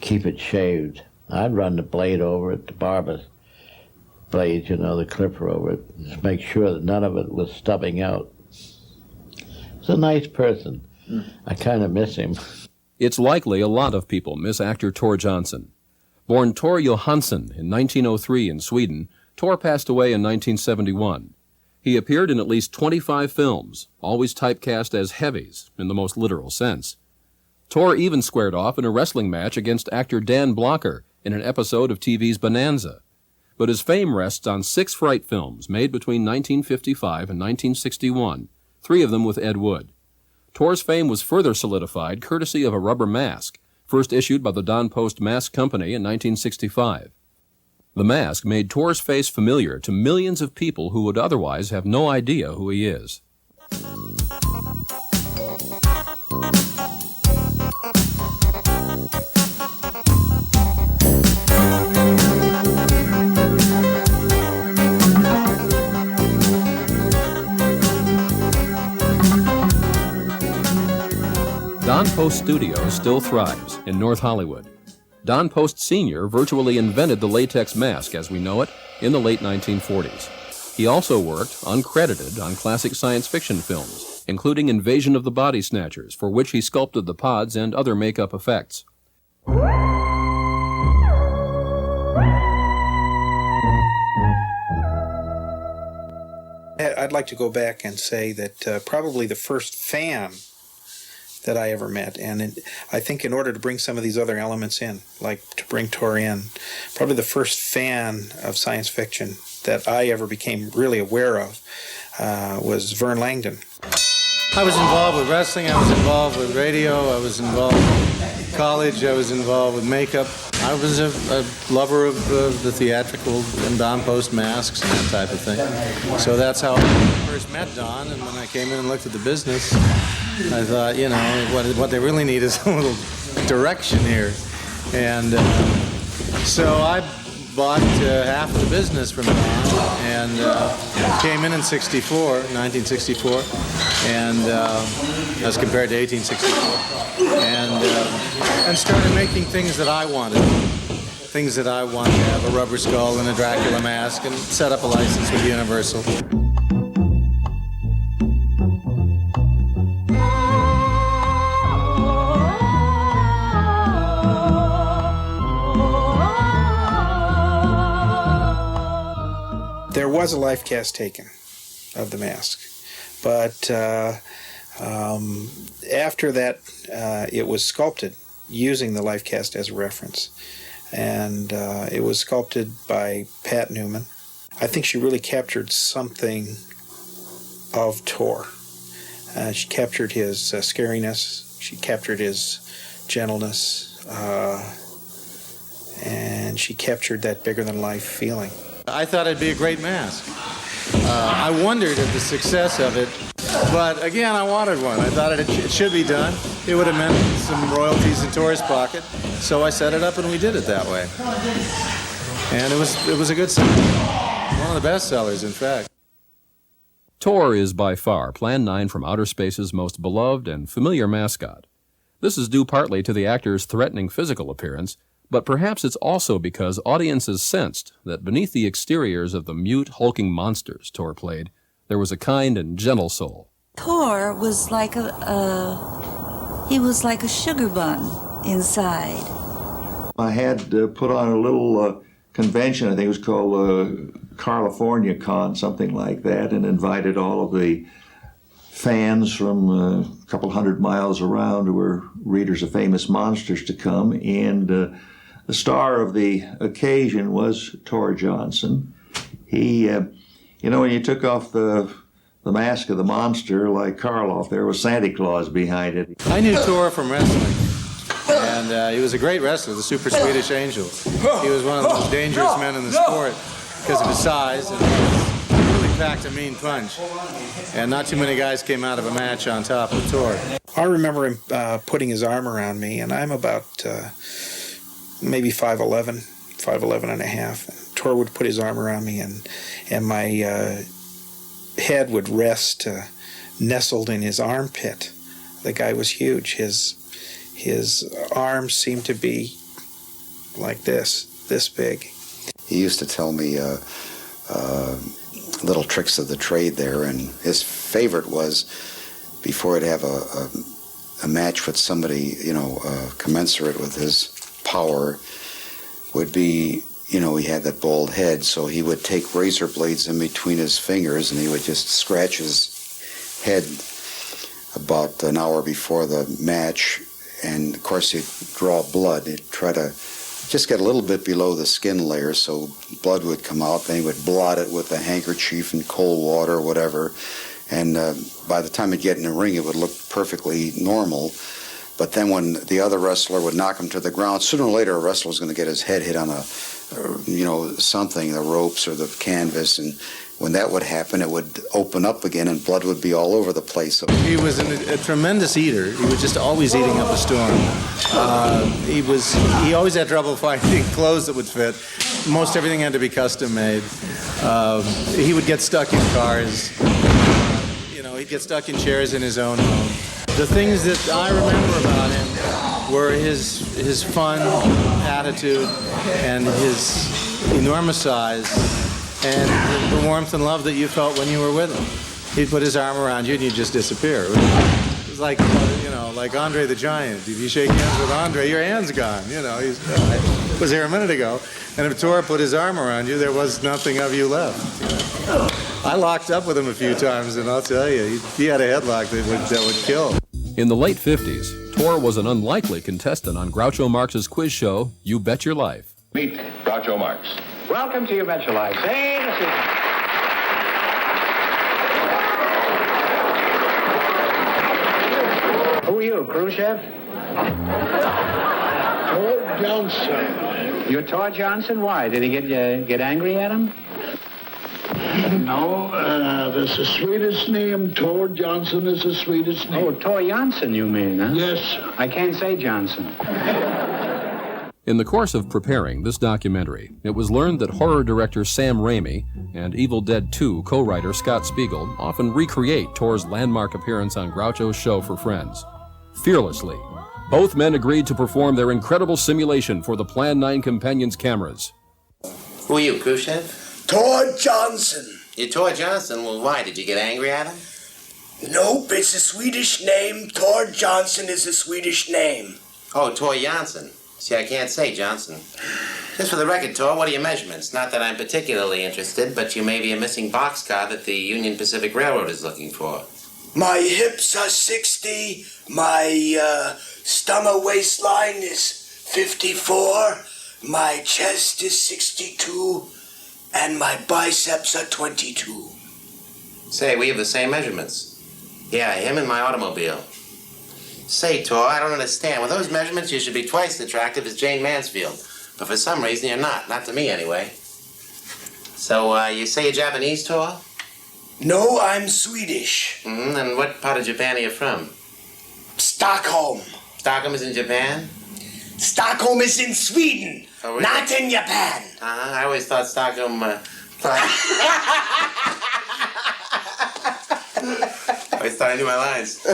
Keep it shaved. I'd run the blade over it, the barber's blade, the clipper over it, just make sure that none of it was stubbing out. He's a nice person. I kind of miss him. It's likely a lot of people miss actor Tor Johnson. Born Tor Johansson in 1903 in Sweden, Tor passed away in 1971. He appeared in at least 25 films, always typecast as heavies in the most literal sense. Tor even squared off in a wrestling match against actor Dan Blocker in an episode of TV's Bonanza. But his fame rests on 6 fright films made between 1955 and 1961, 3 of them with Ed Wood. Tor's fame was further solidified courtesy of a rubber mask, first issued by the Don Post Mask Company in 1965. The mask made Tor's face familiar to millions of people who would otherwise have no idea who he is. Don Post Studios still thrives in North Hollywood. Don Post Sr. virtually invented the latex mask as we know it in the late 1940s. He also worked, uncredited, on classic science fiction films, including Invasion of the Body Snatchers, for which he sculpted the pods and other makeup effects. I'd like to go back and say that probably the first fan that I ever met. And I think in order to bring some of these other elements in, like to bring Tor in, probably the first fan of science fiction that I ever became really aware of was Vern Langdon. I was involved with wrestling, I was involved with radio, I was involved with college, I was involved with makeup. I was a lover of the theatrical and Don Post masks and that type of thing. So that's how I first met Don, and when I came in and looked at the business, I thought, you know, what they really need is a little direction here. And so I bought half of the business from Don and came in 1964, and as compared to 1864, and started making things that I wanted. Things that I wanted to have, a rubber skull and a Dracula mask, and set up a license with Universal. There was a life cast taken of the mask, but after that it was sculpted using the life cast as a reference, and it was sculpted by Pat Newman. I think she really captured something of Tor. She captured his scariness, she captured his gentleness, and she captured that bigger-than-life feeling. I thought it'd be a great mask. I wondered at the success of it, but again, I wanted one. I thought it should be done. It would have meant some royalties in Tor's pocket, so I set it up and we did it that way. And it was a good seller. One of the best sellers, in fact. Tor is by far Plan 9 from Outer Space's most beloved and familiar mascot. This is due partly to the actor's threatening physical appearance, but perhaps it's also because audiences sensed that beneath the exteriors of the mute, hulking monsters Tor played, there was a kind and gentle soul. Tor was like he was like a sugar bun inside. I had put on a little convention, I think it was called California Con, something like that, and invited all of the fans from a couple hundred miles around who were readers of famous monsters to come, and the star of the occasion was Tor Johnson. He, you know, when you took off the mask of the monster like Karloff, there was Santa Claus behind it. I knew Tor from wrestling, and he was a great wrestler, the Super Swedish Angel. He was one of the most dangerous men in the sport because of his size, and he really packed a mean punch. And not too many guys came out of a match on top of Tor. I remember him putting his arm around me, and I'm about maybe 5'11 and a half. And Tor would put his arm around me, and my head would rest nestled in his armpit. The guy was huge. His arms seemed to be like this big. He used to tell me little tricks of the trade there, and his favorite was, before he'd have a match with somebody, you know, commensurate with his power, would be, you know, he had that bald head, so he would take razor blades in between his fingers and he would just scratch his head about an hour before the match, and of course he'd draw blood. He'd try to just get a little bit below the skin layer so blood would come out, then he would blot it with a handkerchief in cold water or whatever, and by the time he'd get in the ring it would look perfectly normal. But then when the other wrestler would knock him to the ground, sooner or later a wrestler was going to get his head hit on something, the ropes or the canvas, and when that would happen, it would open up again and blood would be all over the place. He was a tremendous eater. He was just always eating up a storm. He always had trouble finding clothes that would fit. Most everything had to be custom made. He would get stuck in cars. He'd get stuck in chairs in his own home. The things that I remember about him were his fun attitude and his enormous size and the warmth and love that you felt when you were with him. He'd put his arm around you and you'd just disappear. It was like, like Andre the Giant. If you shake hands with Andre, your hand's gone. He was here a minute ago, and if Tor put his arm around you, there was nothing of you left. I locked up with him a few times, and I'll tell you, he had a headlock that would kill. In the late 50s, Tor was an unlikely contestant on Groucho Marx's quiz show, You Bet Your Life. Meet Groucho Marx. Welcome to You Bet Your Life. Say the secret. Who are you, Khrushchev? Tor Johnson. You're Tor Johnson? Why? Did he get angry at him? No, there's a Swedish name. Tor Johnson is a Swedish name. Oh, Tor Johnson, you mean, huh? Yes, sir. I can't say Johnson. In the course of preparing this documentary, it was learned that horror director Sam Raimi and Evil Dead 2 co-writer Scott Spiegel often recreate Tor's landmark appearance on Groucho's show for Friends. Fearlessly, both men agreed to perform their incredible simulation for the Plan 9 Companions cameras. Who are you, Khrushchev? Tor Johnson. You're Tor Johnson? Well, why? Did you get angry at him? Nope, it's a Swedish name. Tor Johnson is a Swedish name. Oh, Tor Johnson. See, I can't say Johnson. Just for the record, Tor, what are your measurements? Not that I'm particularly interested, but you may be a missing boxcar that the Union Pacific Railroad is looking for. My hips are 60. My stomach waistline is 54. My chest is 62. And my biceps are 22. Say, we have the same measurements. Yeah, him and my automobile. Say, Tor, I don't understand. With those measurements, you should be twice as attractive as Jane Mansfield. But for some reason, you're not. Not to me, anyway. So, you say you're Japanese, Tor? No, I'm Swedish. And what part of Japan are you from? Stockholm. Stockholm is in Japan? Stockholm is in Sweden, oh, really? not in Japan. I always thought Stockholm... I always thought I knew my lines.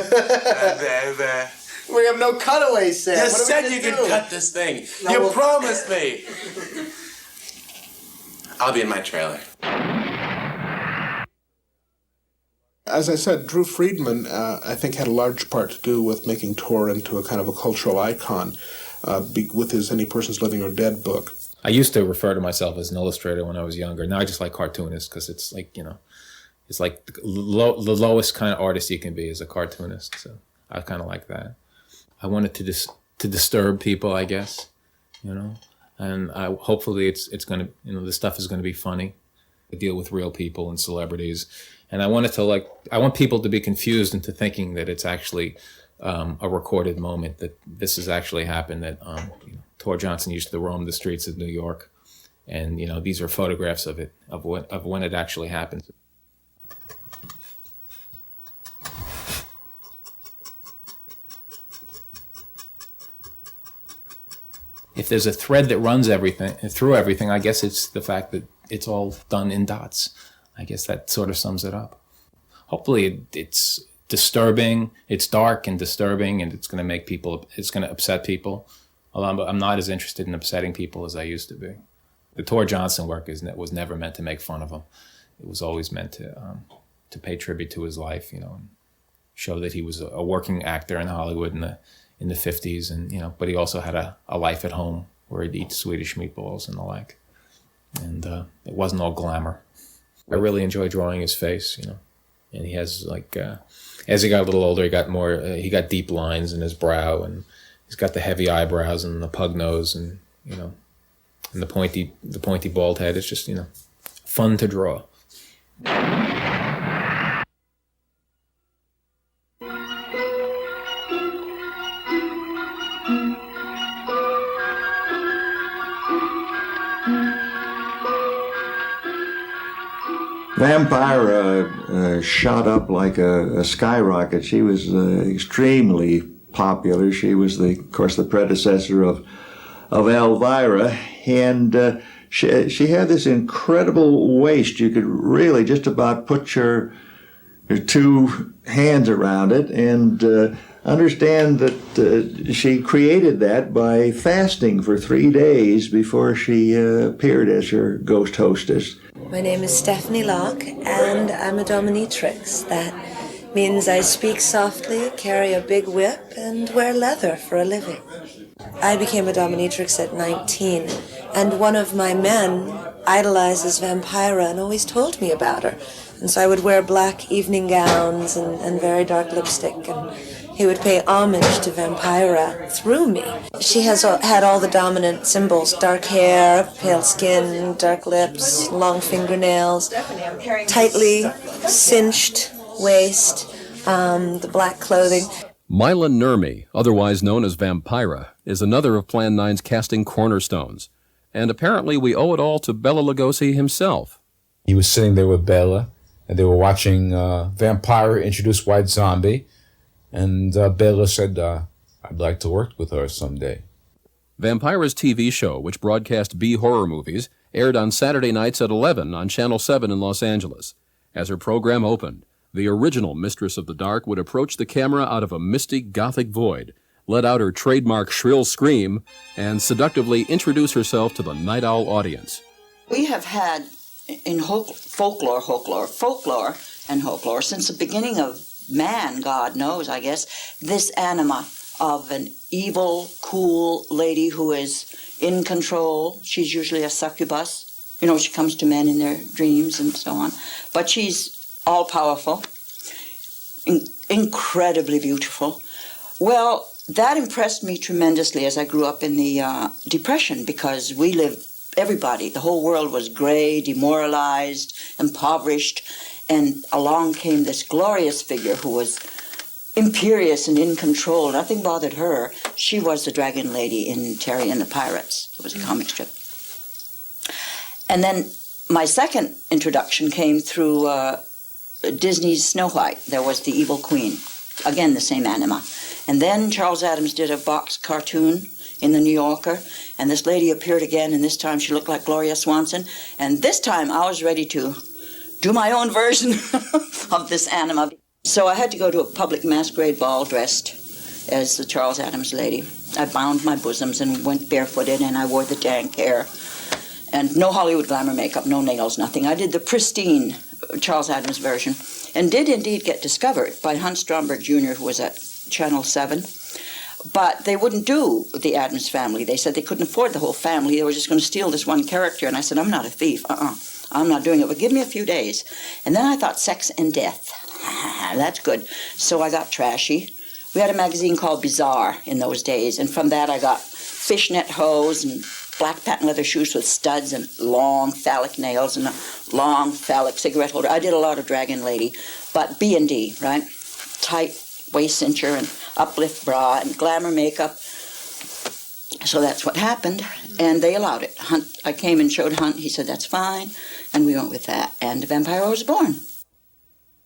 We have no cutaways, Sam. You said you could cut this thing. No, you we'll... promised me. I'll be in my trailer. As I said, Drew Friedman, I think, had a large part to do with making Tor into a kind of a cultural icon with his Any Persons Living or Dead book. I used to refer to myself as an illustrator when I was younger. Now I just like cartoonist because it's like, it's like the lowest kind of artist you can be is a cartoonist. So I kind of like that. I wanted to disturb people, I guess, and hopefully it's going to, this stuff is going to be funny. I deal with real people and celebrities. And I want people to be confused into thinking that it's actually a recorded moment, that this has actually happened, that Tor Johnson used to roam the streets of New York. And, these are photographs of it, of when it actually happened. If there's a thread that runs through everything, I guess it's the fact that it's all done in dots. I guess that sort of sums it up. Hopefully it's disturbing, it's dark and disturbing, and it's going to upset people. Although I'm not as interested in upsetting people as I used to be. The Tor Johnson work was never meant to make fun of him. It was always meant to pay tribute to his life, and show that he was a working actor in Hollywood in the 50s, and but he also had a life at home where he'd eat Swedish meatballs and the like. And it wasn't all glamour. I really enjoy drawing his face, and he has as he got a little older, he got deep lines in his brow, and he's got the heavy eyebrows and the pug nose, and and the pointy bald head. It's just fun to draw. Vampira shot up like a skyrocket. She was extremely popular. She was, of course, the predecessor of Elvira, and she had this incredible waist. You could really just about put your two hands around it, and understand that she created that by fasting for 3 days before she appeared as her ghost hostess. My name is Stephanie Locke, and I'm a dominatrix. That means I speak softly, carry a big whip, and wear leather for a living. I became a dominatrix at 19, and one of my men idolizes Vampira and always told me about her. And so I would wear black evening gowns and very dark lipstick, and He would pay homage to Vampira through me. She has had all the dominant symbols: dark hair, pale skin, dark lips, long fingernails, tightly cinched waist, the black clothing. Mila Nurmi, otherwise known as Vampira, is another of Plan 9's casting cornerstones. And apparently we owe it all to Bela Lugosi himself. He was sitting there with Bela, and they were watching Vampira introduce White Zombie, and Bela said, I'd like to work with her someday. Vampira's TV show, which broadcast B-horror movies, aired on Saturday nights at 11 on Channel 7 in Los Angeles. As her program opened, the original Mistress of the Dark would approach the camera out of a misty Gothic void, let out her trademark shrill scream, and seductively introduce herself to the Night Owl audience. We have had in folklore, since the beginning of man, God knows, I guess, this anima of an evil, cool lady who is in control. She's usually a succubus. You know, she comes to men in their dreams and so on. But she's all-powerful, incredibly beautiful. Well, that impressed me tremendously as I grew up in the Depression, because we lived, everybody, the whole world was gray, demoralized, impoverished, and along came this glorious figure who was imperious and in control. Nothing bothered her. She was the dragon lady in Terry and the Pirates. It was a comic strip. And then my second introduction came through Disney's Snow White. There was the evil queen. Again, the same anima. And then Charles Addams did a box cartoon in the New Yorker, and this lady appeared again, and this time she looked like Gloria Swanson. And this time I was ready to do my own version of this anima. So I had to go to a public masquerade ball dressed as the Charles Addams lady. I bound my bosoms and went barefooted, and I wore the dank hair. And no Hollywood glamour makeup, no nails, nothing. I did the pristine Charles Addams version, and did indeed get discovered by Hunt Stromberg Jr., who was at Channel 7. But they wouldn't do the Addams family. They said they couldn't afford the whole family. They were just going to steal this one character. And I said, I'm not a thief. I'm not doing it. But give me a few days. And then I thought, sex and death. That's good. So I got trashy. We had a magazine called Bizarre in those days. And from that I got fishnet hose and black patent leather shoes with studs and long phallic nails and a long phallic cigarette holder. I did a lot of Dragon Lady, but B&D, right? Tight waist cincher and uplift bra and glamour makeup. So that's what happened, and they allowed it. Hunt, I came and showed Hunt. He said, that's fine, and we went with that. And Vampira was born.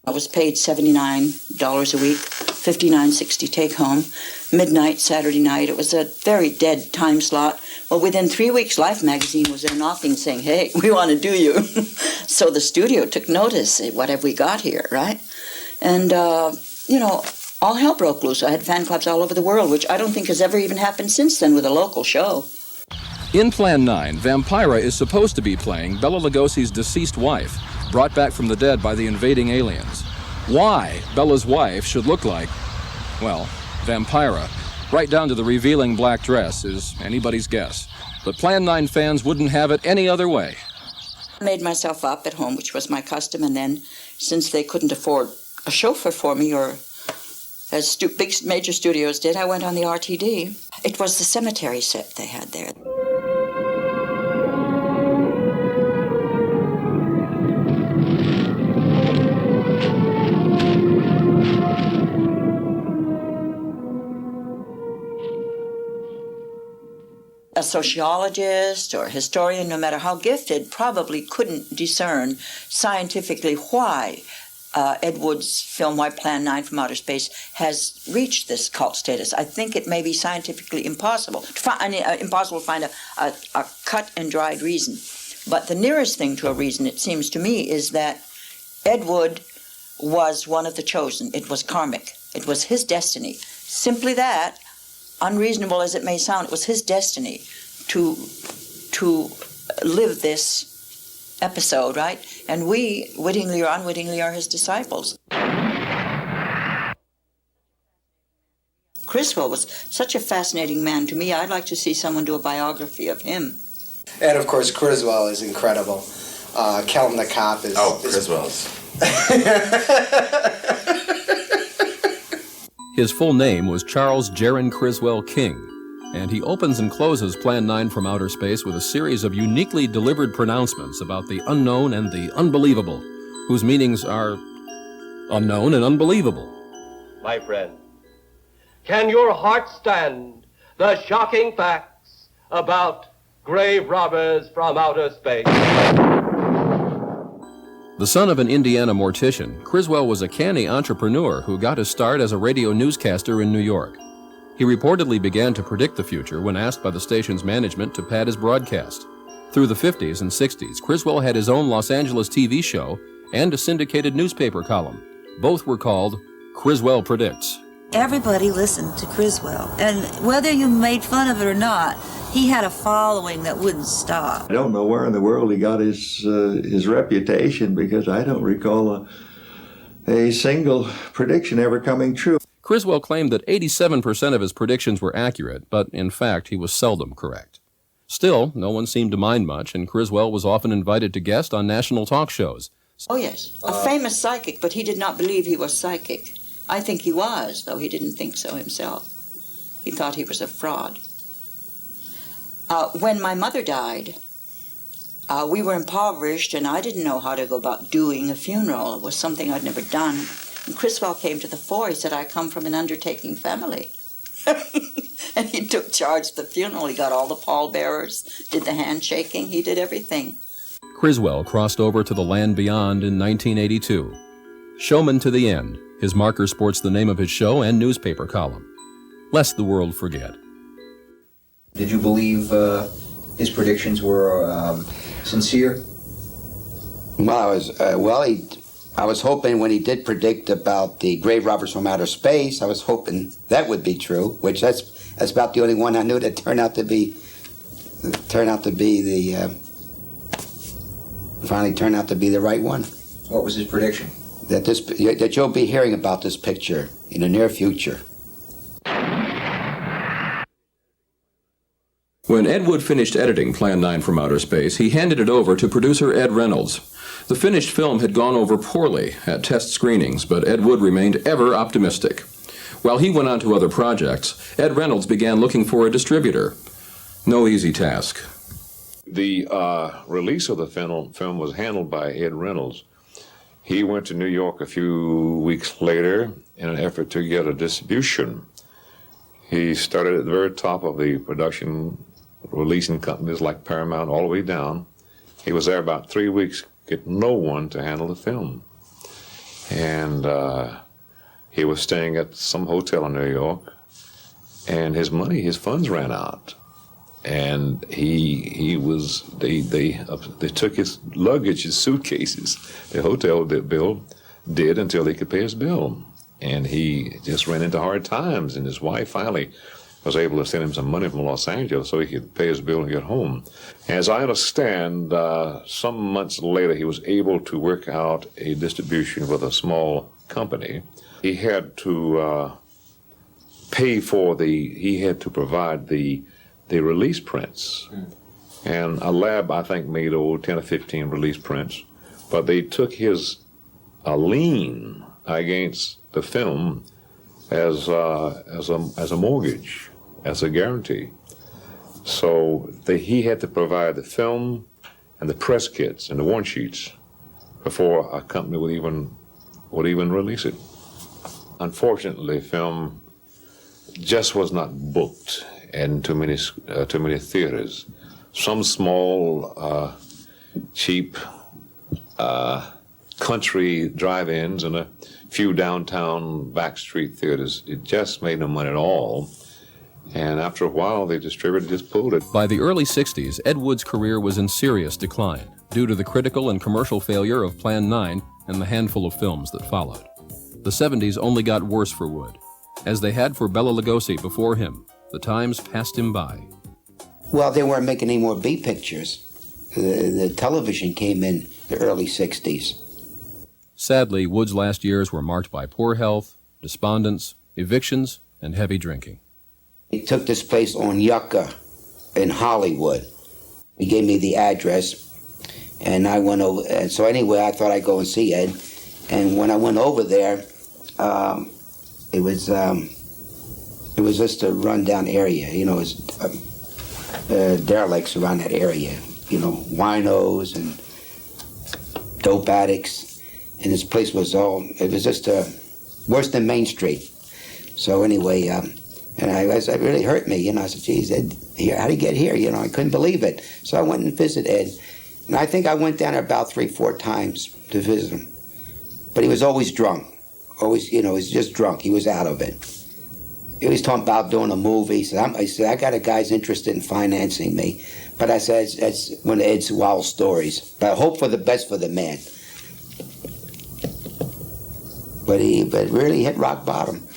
I was paid $79 a week, $59.60 take home, midnight Saturday night. It was a very dead time slot. Well, within 3 weeks, Life magazine was there knocking, saying, hey, we want to do you. So the studio took notice. What have we got here, right? And, you know, all hell broke loose. I had fan clubs all over the world, which I don't think has ever even happened since then with a local show. In Plan 9, Vampira is supposed to be playing Bela Lugosi's deceased wife, brought back from the dead by the invading aliens. Why Bela's wife should look like, well, Vampira, right down to the revealing black dress, is anybody's guess. But Plan 9 fans wouldn't have it any other way. I made myself up at home, which was my custom, and then, since they couldn't afford a chauffeur for me, or as big major studios did, I went on the RTD. It was the cemetery set they had there. A sociologist or historian, no matter how gifted, probably couldn't discern scientifically why Ed Wood's film White Plan 9 from Outer Space has reached this cult status. I think it may be scientifically impossible to find a cut and dried reason. But the nearest thing to a reason, it seems to me, is that Ed Wood was one of the chosen. It was karmic. It was his destiny. Simply that, unreasonable as it may sound, it was his destiny to live this episode, right? And we, wittingly or unwittingly, are his disciples. Criswell was such a fascinating man to me. I'd like to see someone do a biography of him. And of course, Criswell is incredible. Kelton the Cop is... Oh, Criswell's. His full name was Charles Jaron Criswell King, and he opens and closes Plan 9 from Outer Space with a series of uniquely delivered pronouncements about the unknown and the unbelievable, whose meanings are unknown and unbelievable. My friend, can your heart stand the shocking facts about grave robbers from outer space? The son of an Indiana mortician, Criswell was a canny entrepreneur who got his start as a radio newscaster in New York. He reportedly began to predict the future when asked by the station's management to pad his broadcast. Through the 50s and 60s, Criswell had his own Los Angeles TV show and a syndicated newspaper column. Both were called Criswell Predicts. Everybody listened to Criswell, and whether you made fun of it or not, he had a following that wouldn't stop. I don't know where in the world he got his reputation, because I don't recall a single prediction ever coming true. Criswell claimed that 87% of his predictions were accurate, but in fact he was seldom correct. Still, no one seemed to mind much, and Criswell was often invited to guest on national talk shows. Oh, yes. A famous psychic, but he did not believe he was psychic. I think he was, though he didn't think so himself. He thought he was a fraud. When my mother died, we were impoverished, and I didn't know how to go about doing a funeral. It was something I'd never done. And Criswell came to the fore. He said, I come from an undertaking family. And he took charge of the funeral. He got all the pallbearers, did the handshaking, he did everything. Criswell crossed over to the land beyond in 1982. Showman to the End, his marker sports the name of his show and newspaper column. Lest the world forget. Did you believe his predictions were sincere? Well, I was hoping when he did predict about the grave robbers from outer space, I was hoping that would be true, which that's about the only one I knew that turned out to be the right one. What was his prediction? That you'll be hearing about this picture in the near future. When Ed Wood finished editing Plan 9 from Outer Space, he handed it over to producer Ed Reynolds. The finished film had gone over poorly at test screenings, but Ed Wood remained ever optimistic. While he went on to other projects, Ed Reynolds began looking for a distributor. No easy task. The release of the film was handled by Ed Reynolds. He went to New York a few weeks later in an effort to get a distribution. He started at the very top of the production, releasing companies like Paramount all the way down. He was there about 3 weeks, getting no one to handle the film. And he was staying at some hotel in New York, and his funds ran out. And they took his luggage, his suitcases. The hotel bill did until they could pay his bill. And he just ran into hard times, and his wife finally was able to send him some money from Los Angeles so he could pay his bill and get home. As I understand, some months later he was able to work out a distribution with a small company. He had to provide the release prints. And a lab, I think, made 10 or 15 release prints, but they took his lien against the film as a mortgage, as a guarantee. So he had to provide the film and the press kits and the warrant sheets before a company would even release it. Unfortunately, film just was not booked in too many theaters. Some small, cheap country drive-ins and a few downtown backstreet theaters. It just made no money at all. And after a while, the distributor just pulled it. By the early 60s, Ed Wood's career was in serious decline due to the critical and commercial failure of Plan 9 and the handful of films that followed. The 70s only got worse for Wood. As they had for Bela Lugosi before him, the times passed him by. Well, they weren't making any more B pictures. The television came in the early 60s. Sadly, Wood's last years were marked by poor health, despondence, evictions, and heavy drinking. He took this place on Yucca in Hollywood. He gave me the address, and I went over. And so anyway, I thought I'd go and see Ed. And when I went over there, it was just a rundown area. You know, it's derelicts around that area. You know, winos and dope addicts, and this place was it was just worse than Main Street. So anyway, and it really hurt me, you know. I said, geez, Ed, how'd he get here? You know, I couldn't believe it. So I went and visited Ed, and I think I went down there about 3-4 times to visit him. But he was always drunk, always, you know, he was just drunk. He was out of it. He was talking about doing a movie. He said, I got a guy's interested in financing me. But I said, that's one of Ed's wild stories. But I hope for the best for the man. But really hit rock bottom.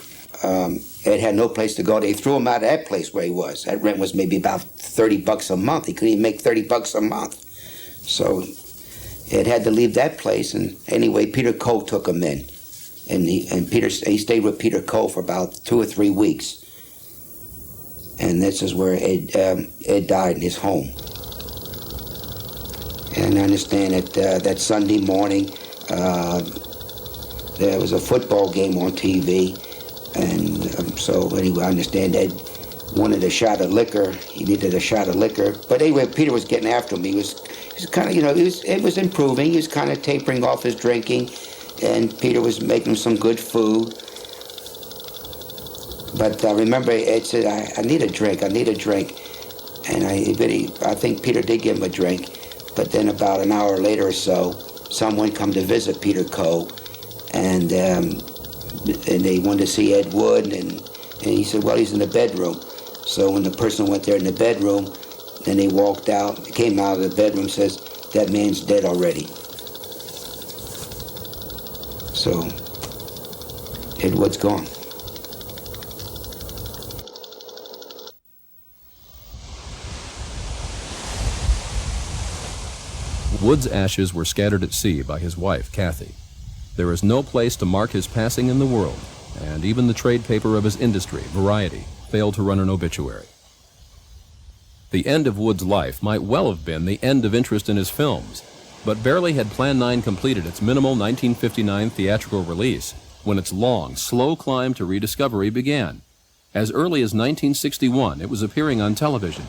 Ed had no place to go. They threw him out of that place where he was. That rent was maybe about $30 a month. He couldn't even make $30 a month. So Ed had to leave that place. And anyway, Peter Coe took him in. And he stayed with Peter Coe for about 2 or 3 weeks. And this is where Ed died in his home. And I understand that that Sunday morning, there was a football game on TV. And so anyway, I understand Ed wanted a shot of liquor. He needed a shot of liquor. But anyway, Peter was getting after him. He was kind of, you know, Ed was improving. He was kind of tapering off his drinking. And Peter was making him some good food. But I remember Ed said, I need a drink. And I think Peter did give him a drink. But then about an hour later or so, someone come to visit Peter Coe. And they wanted to see Ed Wood. And he said, well, he's in the bedroom. So when the person went there in the bedroom, then they walked out, came out of the bedroom, says, that man's dead already. So Ed Wood's gone. Wood's ashes were scattered at sea by his wife, Kathy. There is no place to mark his passing in the world, and even the trade paper of his industry, Variety, failed to run an obituary. The end of Wood's life might well have been the end of interest in his films, but barely had Plan 9 completed its minimal 1959 theatrical release when its long, slow climb to rediscovery began. As early as 1961, it was appearing on television.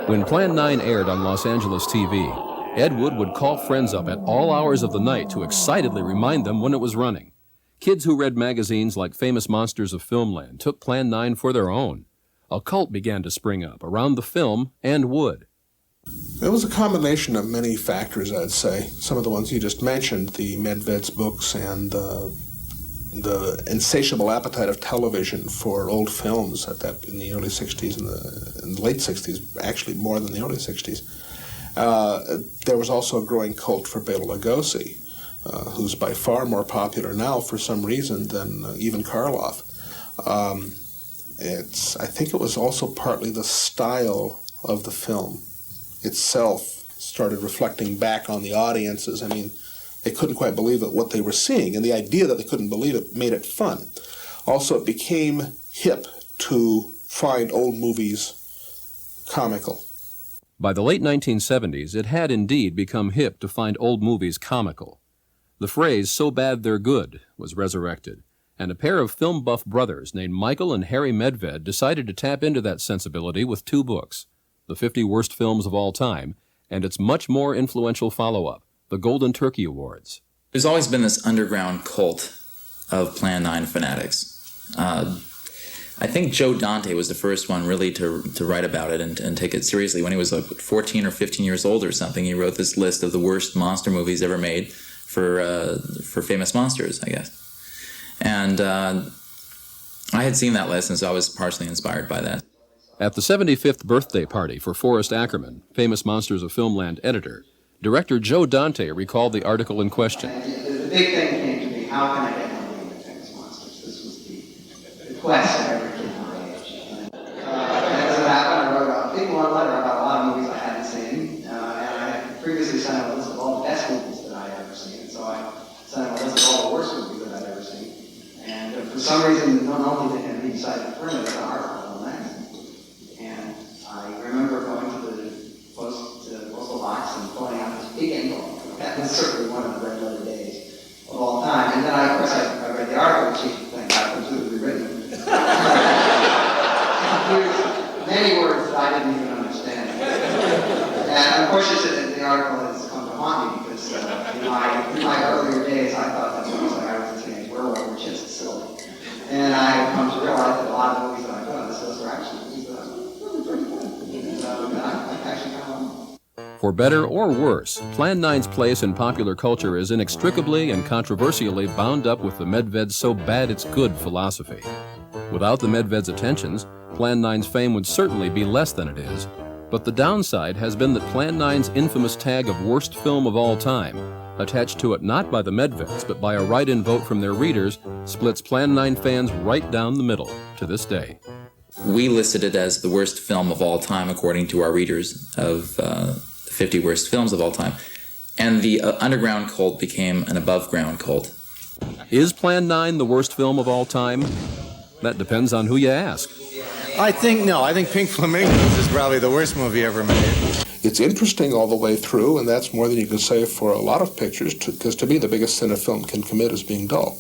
When Plan 9 aired on Los Angeles TV, Ed Wood would call friends up at all hours of the night to excitedly remind them when it was running. Kids who read magazines like Famous Monsters of Filmland took Plan 9 for their own. A cult began to spring up around the film and Wood. It was a combination of many factors, I'd say. Some of the ones you just mentioned, the Medved's books and the insatiable appetite of television for old films in the early 60s and the late 60s, actually more than the early 60s. There was also a growing cult for Bela Lugosi, who's by far more popular now for some reason than even Karloff. I think it was also partly the style of the film itself started reflecting back on the audiences. I mean, they couldn't quite believe it, what they were seeing, and the idea that they couldn't believe it made it fun. Also, it became hip to find old movies comical. By the late 1970s, it had indeed become hip to find old movies comical. The phrase, so bad they're good, was resurrected, and a pair of film buff brothers named Michael and Harry Medved decided to tap into that sensibility with 2 books, The 50 Worst Films of All Time, and its much more influential follow-up, the Golden Turkey Awards. There's always been this underground cult of Plan 9 fanatics. I think Joe Dante was the first one really to write about it and take it seriously. When he was 14 or 15 years old or something, he wrote this list of the worst monster movies ever made for Famous Monsters, I guess. And I had seen that list, and so I was partially inspired by that. At the 75th birthday party for Forrest Ackerman, Famous Monsters of Filmland editor, director Joe Dante recalled the article in question. The big thing came to me, how can I get money into Famous Monsters? This was the quest of every kid my age. As it happened, I wrote a big long letter about a lot of movies I hadn't seen, and I had previously sent out a list of all the best movies that I had ever seen, so I sent out a list of all the worst movies that I'd ever seen. unfortunately, the article has come to haunt me because, in my earlier days, I thought that movies like I Was a Teenage Werewolf were just silly. And I have come to realize that a lot of movies that I've done, those are actually movies that are really pretty good. And I actually kind of For better or worse, Plan 9's place in popular culture is inextricably and controversially bound up with the Medved's so bad it's good philosophy. Without the Medved's attentions, Plan 9's fame would certainly be less than it is, but the downside has been that Plan 9's infamous tag of worst film of all time, attached to it not by the Medveds but by a write-in vote from their readers, splits Plan 9 fans right down the middle to this day. We listed it as the worst film of all time according to our readers of the 50 worst films of all time, and the underground cult became an above-ground cult. Is Plan 9 the worst film of all time? That depends on who you ask. I think Pink Flamingos is probably the worst movie ever made. It's interesting all the way through, and that's more than you can say for a lot of pictures, because to me the biggest sin a film can commit is being dull.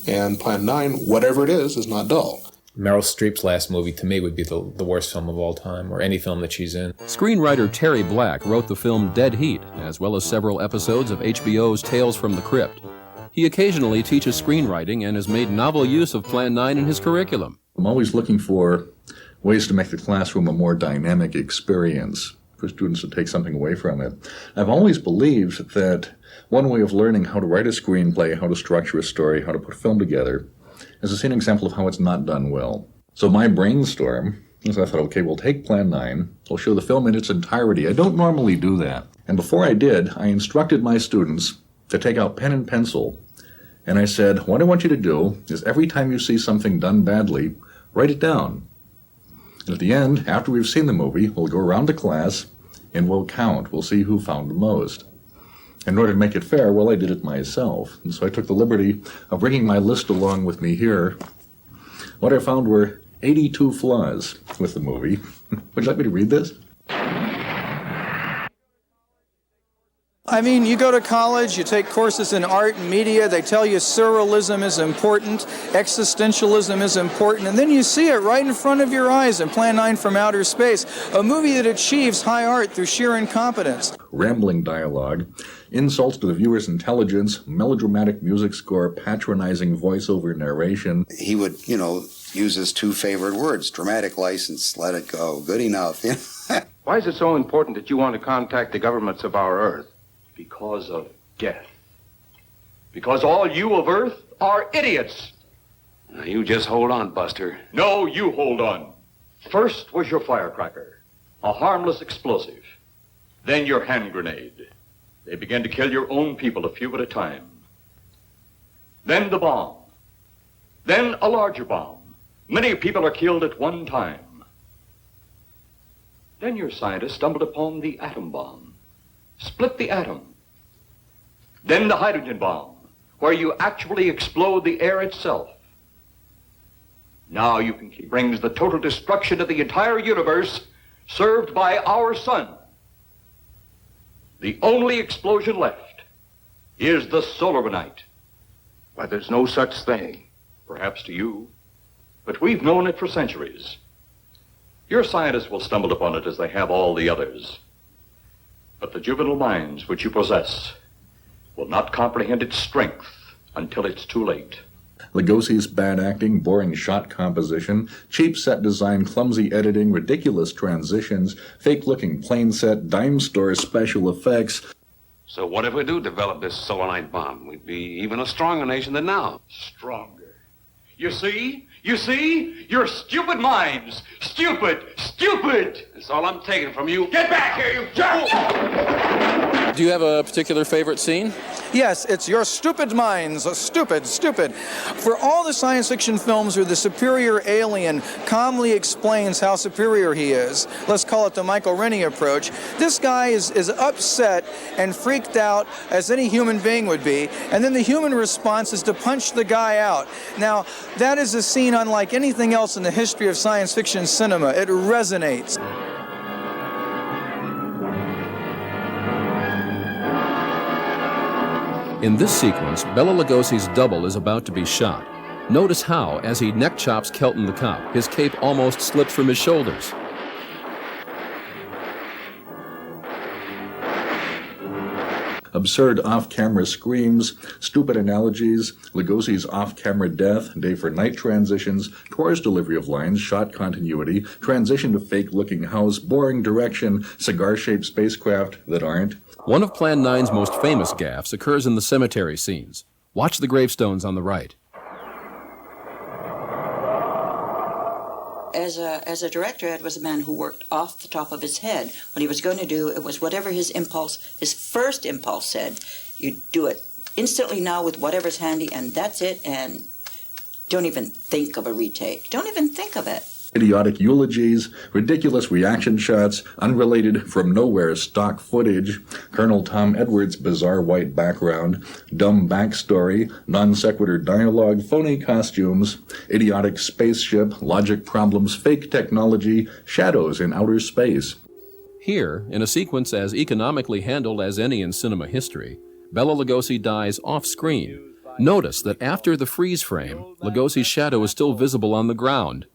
And Plan 9, whatever it is not dull. Meryl Streep's last movie, to me, would be the worst film of all time, or any film that she's in. Screenwriter Terry Black wrote the film Dead Heat, as well as several episodes of HBO's Tales from the Crypt. He occasionally teaches screenwriting and has made novel use of Plan 9 in his curriculum. I'm always looking for ways to make the classroom a more dynamic experience for students to take something away from it. I've always believed that one way of learning how to write a screenplay, how to structure a story, how to put a film together, is to see an example of how it's not done well. So my brainstorm is I thought, okay, we'll take Plan 9, we'll show the film in its entirety. I don't normally do that. And before I did, I instructed my students to take out pen and pencil, and I said, what I want you to do is every time you see something done badly, write it down. And at the end, after we've seen the movie, we'll go around the class and we'll count. We'll see who found the most. In order to make it fair, well, I did it myself. And so I took the liberty of bringing my list along with me here. What I found were 82 flaws with the movie. Would you like me to read this? I mean, you go to college, you take courses in art and media, they tell you surrealism is important, existentialism is important, and then you see it right in front of your eyes in Plan 9 from Outer Space, a movie that achieves high art through sheer incompetence. Rambling dialogue, insults to the viewer's intelligence, melodramatic music score, patronizing voiceover narration. He would, use his two favorite words, dramatic license, let it go, good enough. Why is it so important that you want to contact the governments of our Earth? Because of death. Because all you of Earth are idiots. Now, you just hold on, Buster. No, you hold on. First was your firecracker, a harmless explosive. Then your hand grenade. They began to kill your own people a few at a time. Then the bomb. Then a larger bomb. Many people are killed at one time. Then your scientists stumbled upon the atom bomb. Split the atom. Then the hydrogen bomb, where you actually explode the air itself. Now you can brings the total destruction of the entire universe served by our sun. The only explosion left is the solar night. Why, there's no such thing. Perhaps to you, but we've known it for centuries. Your scientists will stumble upon it as they have all the others. But the juvenile minds which you possess will not comprehend its strength until it's too late. Lugosi's bad acting, boring shot composition, cheap set design, clumsy editing, ridiculous transitions, fake-looking plane set, dime store special effects. So what if we do develop this solar bomb? We'd be even a stronger nation than now. Stronger. You see? Your stupid minds. Stupid. That's all I'm taking from you. Get back here, you jerk! Do you have a particular favorite scene? Yes, it's your stupid minds, stupid. For all the science fiction films where the superior alien calmly explains how superior he is, let's call it the Michael Rennie approach, this guy is upset and freaked out as any human being would be, and then the human response is to punch the guy out. Now, that is a scene unlike anything else in the history of science fiction cinema. It resonates. In this sequence, Bela Lugosi's double is about to be shot. Notice how, as he neck chops Kelton the cop, his cape almost slips from his shoulders. absurd off-camera screams, stupid analogies, Lugosi's off-camera death, day for night transitions, Tor's delivery of lines, shot continuity, transition to fake-looking house, boring direction, cigar-shaped spacecraft that aren't. One of Plan 9's most famous gaffes occurs in the cemetery scenes. Watch the gravestones on the right. As a director, Ed was a man who worked off the top of his head. What he was going to do, it was whatever his first impulse said. You do it instantly now with whatever's handy, and that's it, and don't even think of a retake. Don't even think of it. Idiotic eulogies, ridiculous reaction shots, unrelated from nowhere stock footage, Colonel Tom Edwards' bizarre white background, dumb backstory, non sequitur dialogue, phony costumes, idiotic spaceship, logic problems, fake technology, shadows in outer space. Here, in a sequence as economically handled as any in cinema history, Bela Lugosi dies off-screen. Notice that after the freeze frame, Lugosi's shadow is still visible on the ground.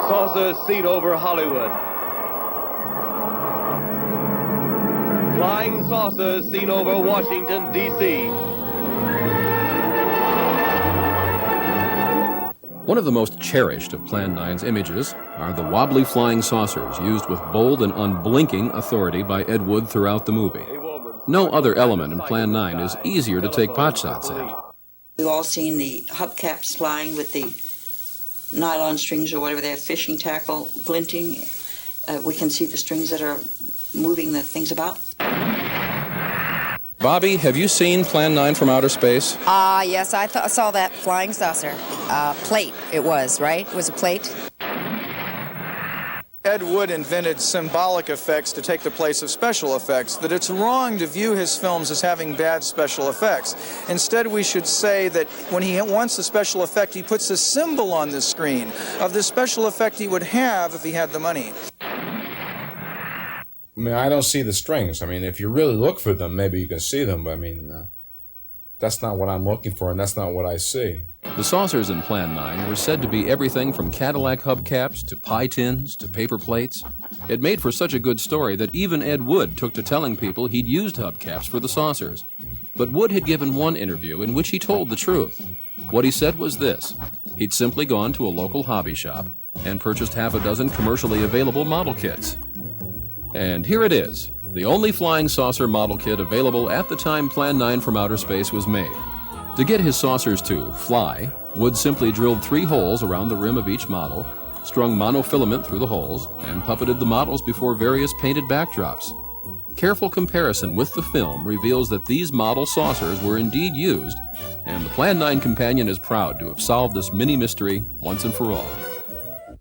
Saucer seen over Hollywood. Flying saucers seen over Washington, D.C. One of the most cherished of Plan 9's images are the wobbly flying saucers used with bold and unblinking authority by Ed Wood throughout the movie. No other element in Plan 9 is easier to take potshots at. We've all seen the hubcaps flying with the nylon strings or whatever they have, fishing tackle glinting. We can see the strings that are moving the things about. Bobby, have you seen Plan 9 from outer space? Yes, I saw that flying saucer. Plate, it was, right? It was a plate. Ed Wood invented symbolic effects to take the place of special effects, that it's wrong to view his films as having bad special effects. Instead, we should say that when he wants a special effect, he puts a symbol on the screen of the special effect he would have if he had the money. I mean, I don't see the strings. I mean, if you really look for them, maybe you can see them, but I mean, that's not what I'm looking for, and that's not what I see. The saucers in Plan 9 were said to be everything from Cadillac hubcaps to pie tins to paper plates. It made for such a good story that even Ed Wood took to telling people he'd used hubcaps for the saucers. But Wood had given one interview in which he told the truth. What he said was this: he'd simply gone to a local hobby shop and purchased half a dozen commercially available model kits. And here it is, the only flying saucer model kit available at the time Plan 9 from Outer Space was made. To get his saucers to fly, Wood simply drilled 3 holes around the rim of each model, strung monofilament through the holes, and puppeted the models before various painted backdrops. Careful comparison with the film reveals that these model saucers were indeed used, and the Plan 9 companion is proud to have solved this mini-mystery once and for all.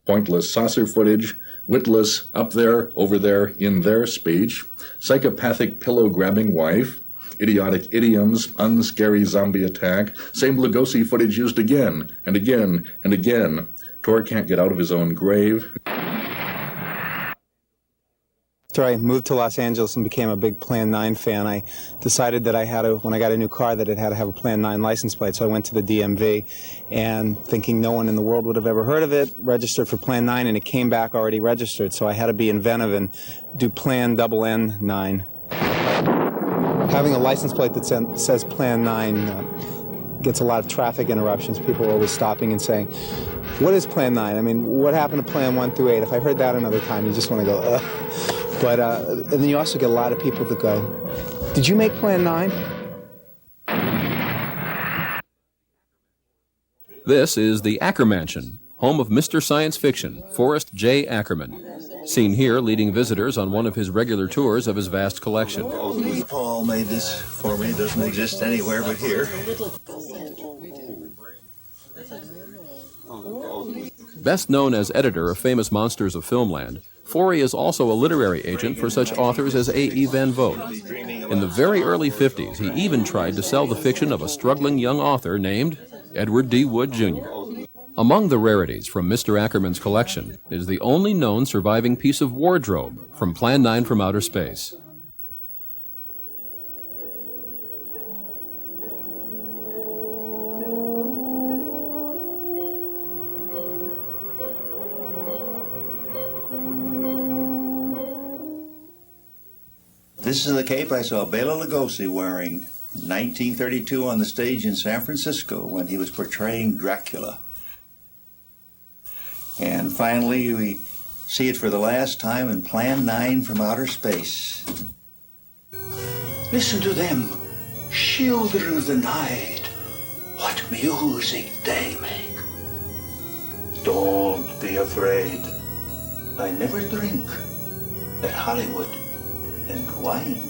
Pointless saucer footage, witless up there, over there, in their speech, psychopathic pillow-grabbing wife, idiotic idioms, unscary zombie attack, same Lugosi footage used again and again and again. Tor can't get out of his own grave. After I moved to Los Angeles and became a big Plan 9 fan, I decided that when I got a new car, that it had to have a Plan 9 license plate. So I went to the DMV, and thinking no one in the world would have ever heard of it, registered for Plan 9, and it came back already registered. So I had to be inventive and do Plan N9. Having a license plate that says Plan 9 gets a lot of traffic interruptions. People are always stopping and saying, "What is Plan 9? I mean, what happened to Plan 1 through 8? If I heard that another time, you just want to go, ugh. But and then you also get a lot of people that go, "Did you make Plan 9? This is the Acker Mansion, home of Mr. Science Fiction, Forrest J. Ackerman. Seen here leading visitors on one of his regular tours of his vast collection. Paul made this for me. It doesn't exist anywhere but here. Best known as editor of famous monsters of filmland, Forey is also a literary agent for such authors as A.E. Van Vogt. In the very early 50s, he even tried to sell the fiction of a struggling young author named Edward D. Wood, Jr. Among the rarities from Mr. Ackerman's collection is the only known surviving piece of wardrobe from Plan 9 from Outer Space. This is the cape I saw Bela Lugosi wearing in 1932 on the stage in San Francisco when he was portraying Dracula. And finally, we see it for the last time in Plan 9 from Outer Space. Listen to them, children of the night. What music they make. Don't be afraid. I never drink at Hollywood and wine.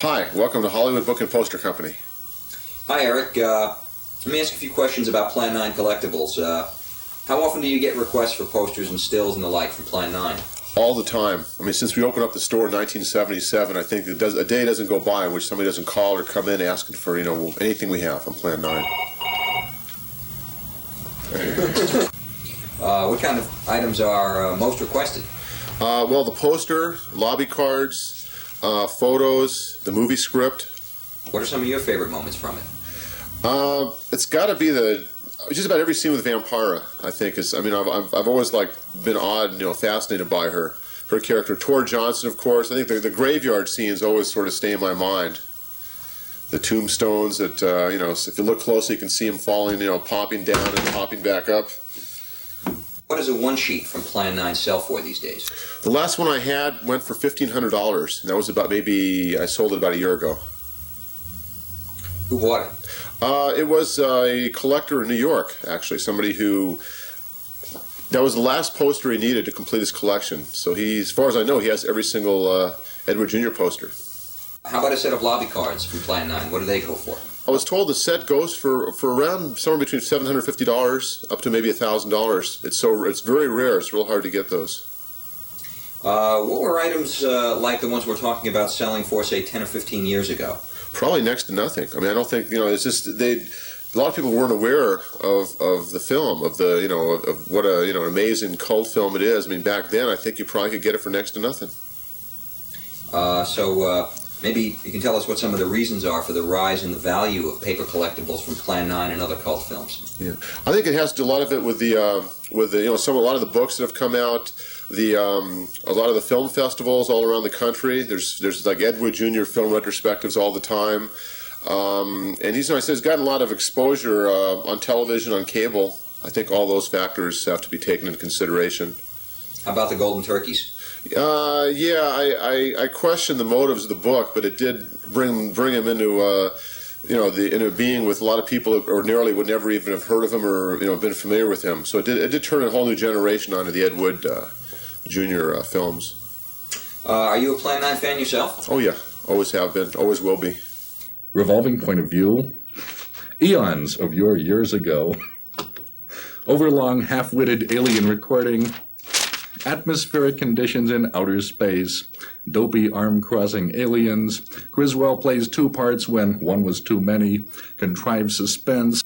Hi, welcome to Hollywood Book and Poster Company. Hi, Eric. Let me ask a few questions about Plan 9 collectibles. How often do you get requests for posters and stills and the like from Plan 9? All the time. I mean, since we opened up the store in 1977, I think a day doesn't go by in which somebody doesn't call or come in asking for, anything we have on Plan 9. What kind of items are most requested? Well, the poster, lobby cards, photos, the movie script. What are some of your favorite moments from it? It's got to be just about every scene with Vampira, I think. I've always been awed and fascinated by her character. Tor Johnson, of course. I think the graveyard scenes always sort of stay in my mind. The tombstones that if you look closely, you can see them falling, popping down and popping back up. What does a one sheet from Plan 9 sell for these days? The last one I had went for $1,500, and that was I sold it about a year ago. Who bought it? It was a collector in New York, actually. Somebody that was the last poster he needed to complete his collection. So as far as I know, he has every single Edward Jr. poster. How about a set of lobby cards from Plan 9? What do they go for? I was told the set goes for around somewhere between $750 up to maybe $1,000. It's very rare. It's real hard to get those. What were items like the ones we're talking about selling for, say, 10 or 15 years ago? Probably next to nothing. I mean, I don't think it's just a lot of people weren't aware of the film, of what an amazing cult film it is. I mean, back then I think you probably could get it for next to nothing. Maybe you can tell us what some of the reasons are for the rise in the value of paper collectibles from Plan 9 and other cult films. Yeah, I think it has to do a lot of it with a lot of the books that have come out, a lot of the film festivals all around the country. There's like Edward Jr. film retrospectives all the time, and he's gotten a lot of exposure on television, on cable. I think all those factors have to be taken into consideration. How about the Golden Turkeys? I question the motives of the book, but it did bring him into into being with a lot of people that ordinarily would never even have heard of him or been familiar with him. So it did turn a whole new generation onto the Ed Wood Jr. Films. Are you a Plan 9 fan yourself? Oh yeah, always have been, always will be. Revolving point of view, eons of your years ago, overlong half-witted alien recording. Atmospheric conditions in outer space, dopey arm-crossing aliens, Criswell plays two parts when one was too many, contrived suspense.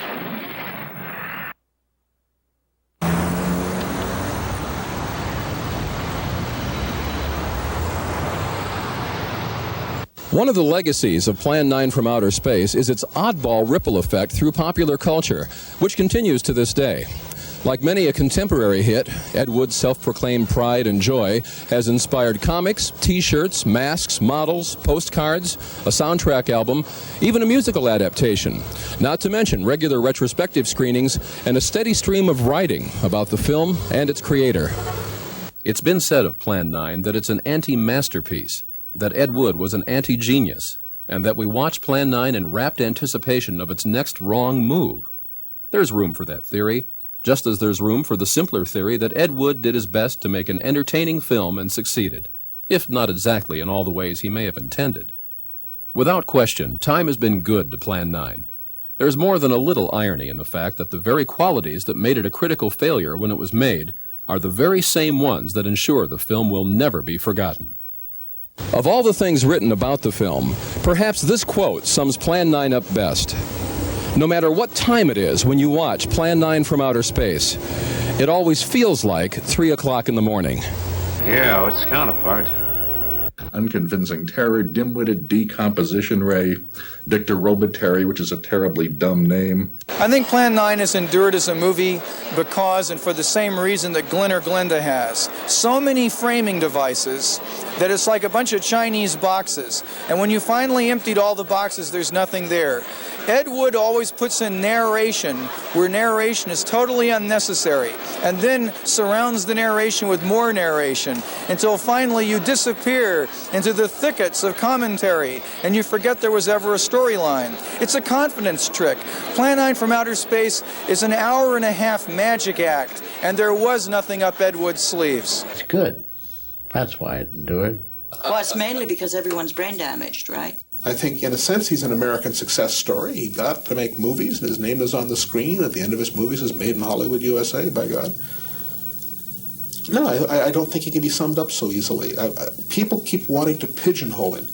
One of the legacies of Plan 9 from Outer Space is its oddball ripple effect through popular culture, which continues to this day. Like many a contemporary hit, Ed Wood's self-proclaimed pride and joy has inspired comics, T-shirts, masks, models, postcards, a soundtrack album, even a musical adaptation, not to mention regular retrospective screenings and a steady stream of writing about the film and its creator. It's been said of Plan 9 that it's an anti-masterpiece, that Ed Wood was an anti-genius, and that we watch Plan 9 in rapt anticipation of its next wrong move. There's room for that theory, just as there's room for the simpler theory that Ed Wood did his best to make an entertaining film and succeeded, if not exactly in all the ways he may have intended. Without question, time has been good to Plan 9. There's more than a little irony in the fact that the very qualities that made it a critical failure when it was made are the very same ones that ensure the film will never be forgotten. Of all the things written about the film, perhaps this quote sums Plan 9 up best. No matter what time it is when you watch Plan 9 from Outer Space, it always feels like 3 o'clock in the morning. Yeah, its counterpart. unconvincing terror, dim-witted decomposition ray, Dicta Robitaille, which is a terribly dumb name. I think Plan 9 has endured as a movie because, and for the same reason that Glen or Glenda has, so many framing devices that it's like a bunch of Chinese boxes. And when you finally emptied all the boxes, there's nothing there. Ed Wood always puts in narration where narration is totally unnecessary, and then surrounds the narration with more narration until finally you disappear into the thickets of commentary and you forget there was ever a storyline. It's a confidence trick. Plan 9 from Outer Space is an hour-and-a-half magic act, and there was nothing up Ed Wood's sleeves. It's good. That's why it endured. Well, it's mainly because everyone's brain damaged, right? I think, in a sense, he's an American success story. He got to make movies, and his name is on the screen. At the end of his movies is Made in Hollywood, USA, by God. No, I don't think he can be summed up so easily. People keep wanting to pigeonhole him,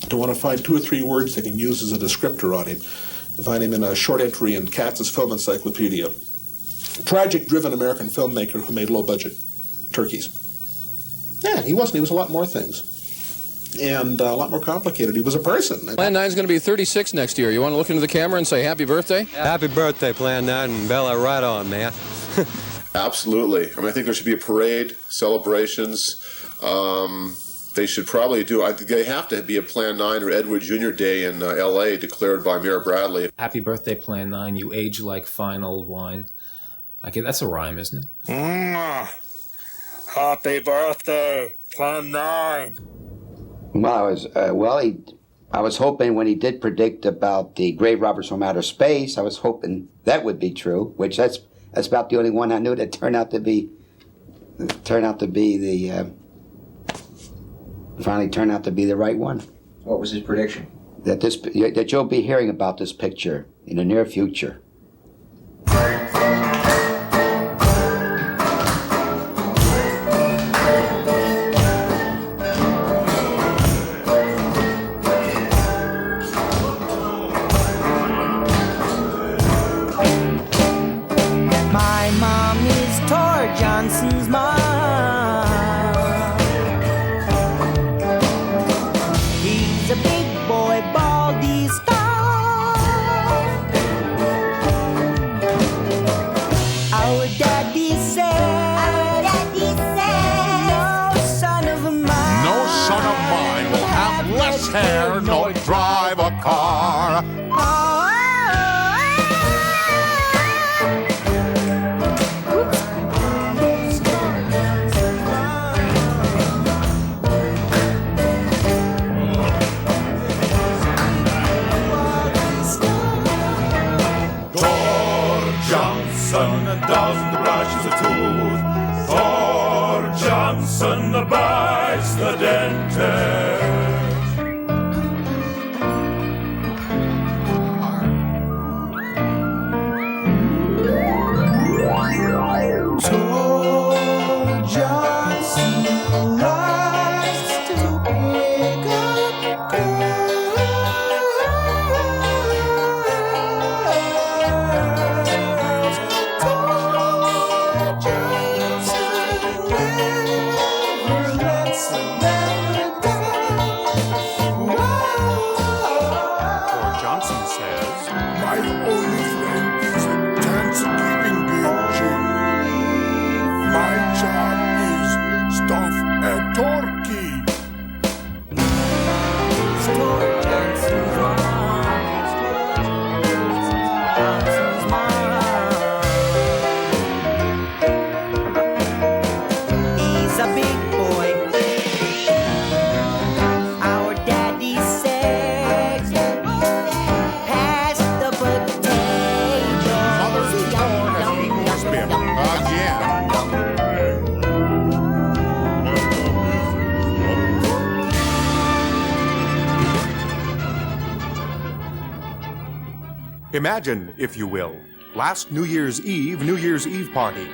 to want to find 2 or 3 words they can use as a descriptor on him. Find him in a short entry in Katz's Film Encyclopedia. Tragic-driven American filmmaker who made low-budget turkeys. Yeah, he wasn't. He was a lot more things. And a lot more complicated. He was a person. Plan 9 is going to be 36 next year. You want to look into the camera and say happy birthday? Happy birthday, Plan 9, and Bella, right on, man. Absolutely. I mean, I think there should be a parade, celebrations. They should probably do, they have to be a Plan 9 or Edward Jr. Day in L.A. declared by Mayor Bradley. Happy birthday, Plan 9. You age like fine old wine. That's a rhyme, isn't it? Happy birthday, Plan 9. Well, I was hoping when he did predict about the grave robbers from outer space, I was hoping that would be true, which that's about the only one I knew that turned out to be the right one. What was his prediction? That you'll be hearing about this picture in the near future. Hair, nor drive a car. Thor Johnson doesn't brush his tooth. Thor Johnson bites the dentist. Imagine, if you will, last New Year's Eve party.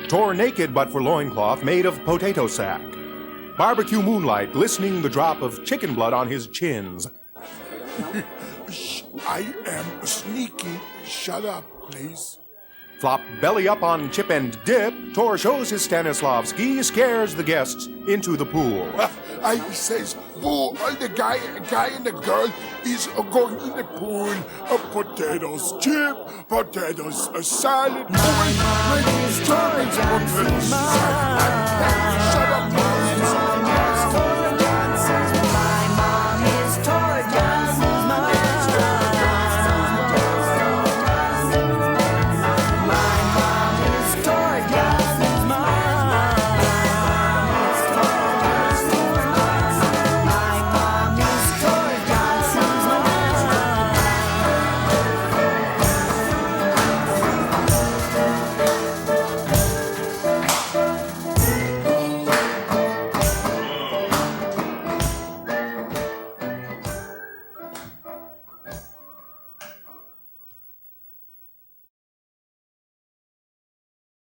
Tore naked but for loincloth made of potato sack. Barbecue moonlight glistening the drop of chicken blood on his chins. I am sneaky. Shut up, please. Flop belly up on Chip and Dip, Tor shows his Stanislavski, scares the guests into the pool. I says, "Boo!" The guy and the girl is going in the pool. Potatoes chip, potatoes salad. Potatoes salad.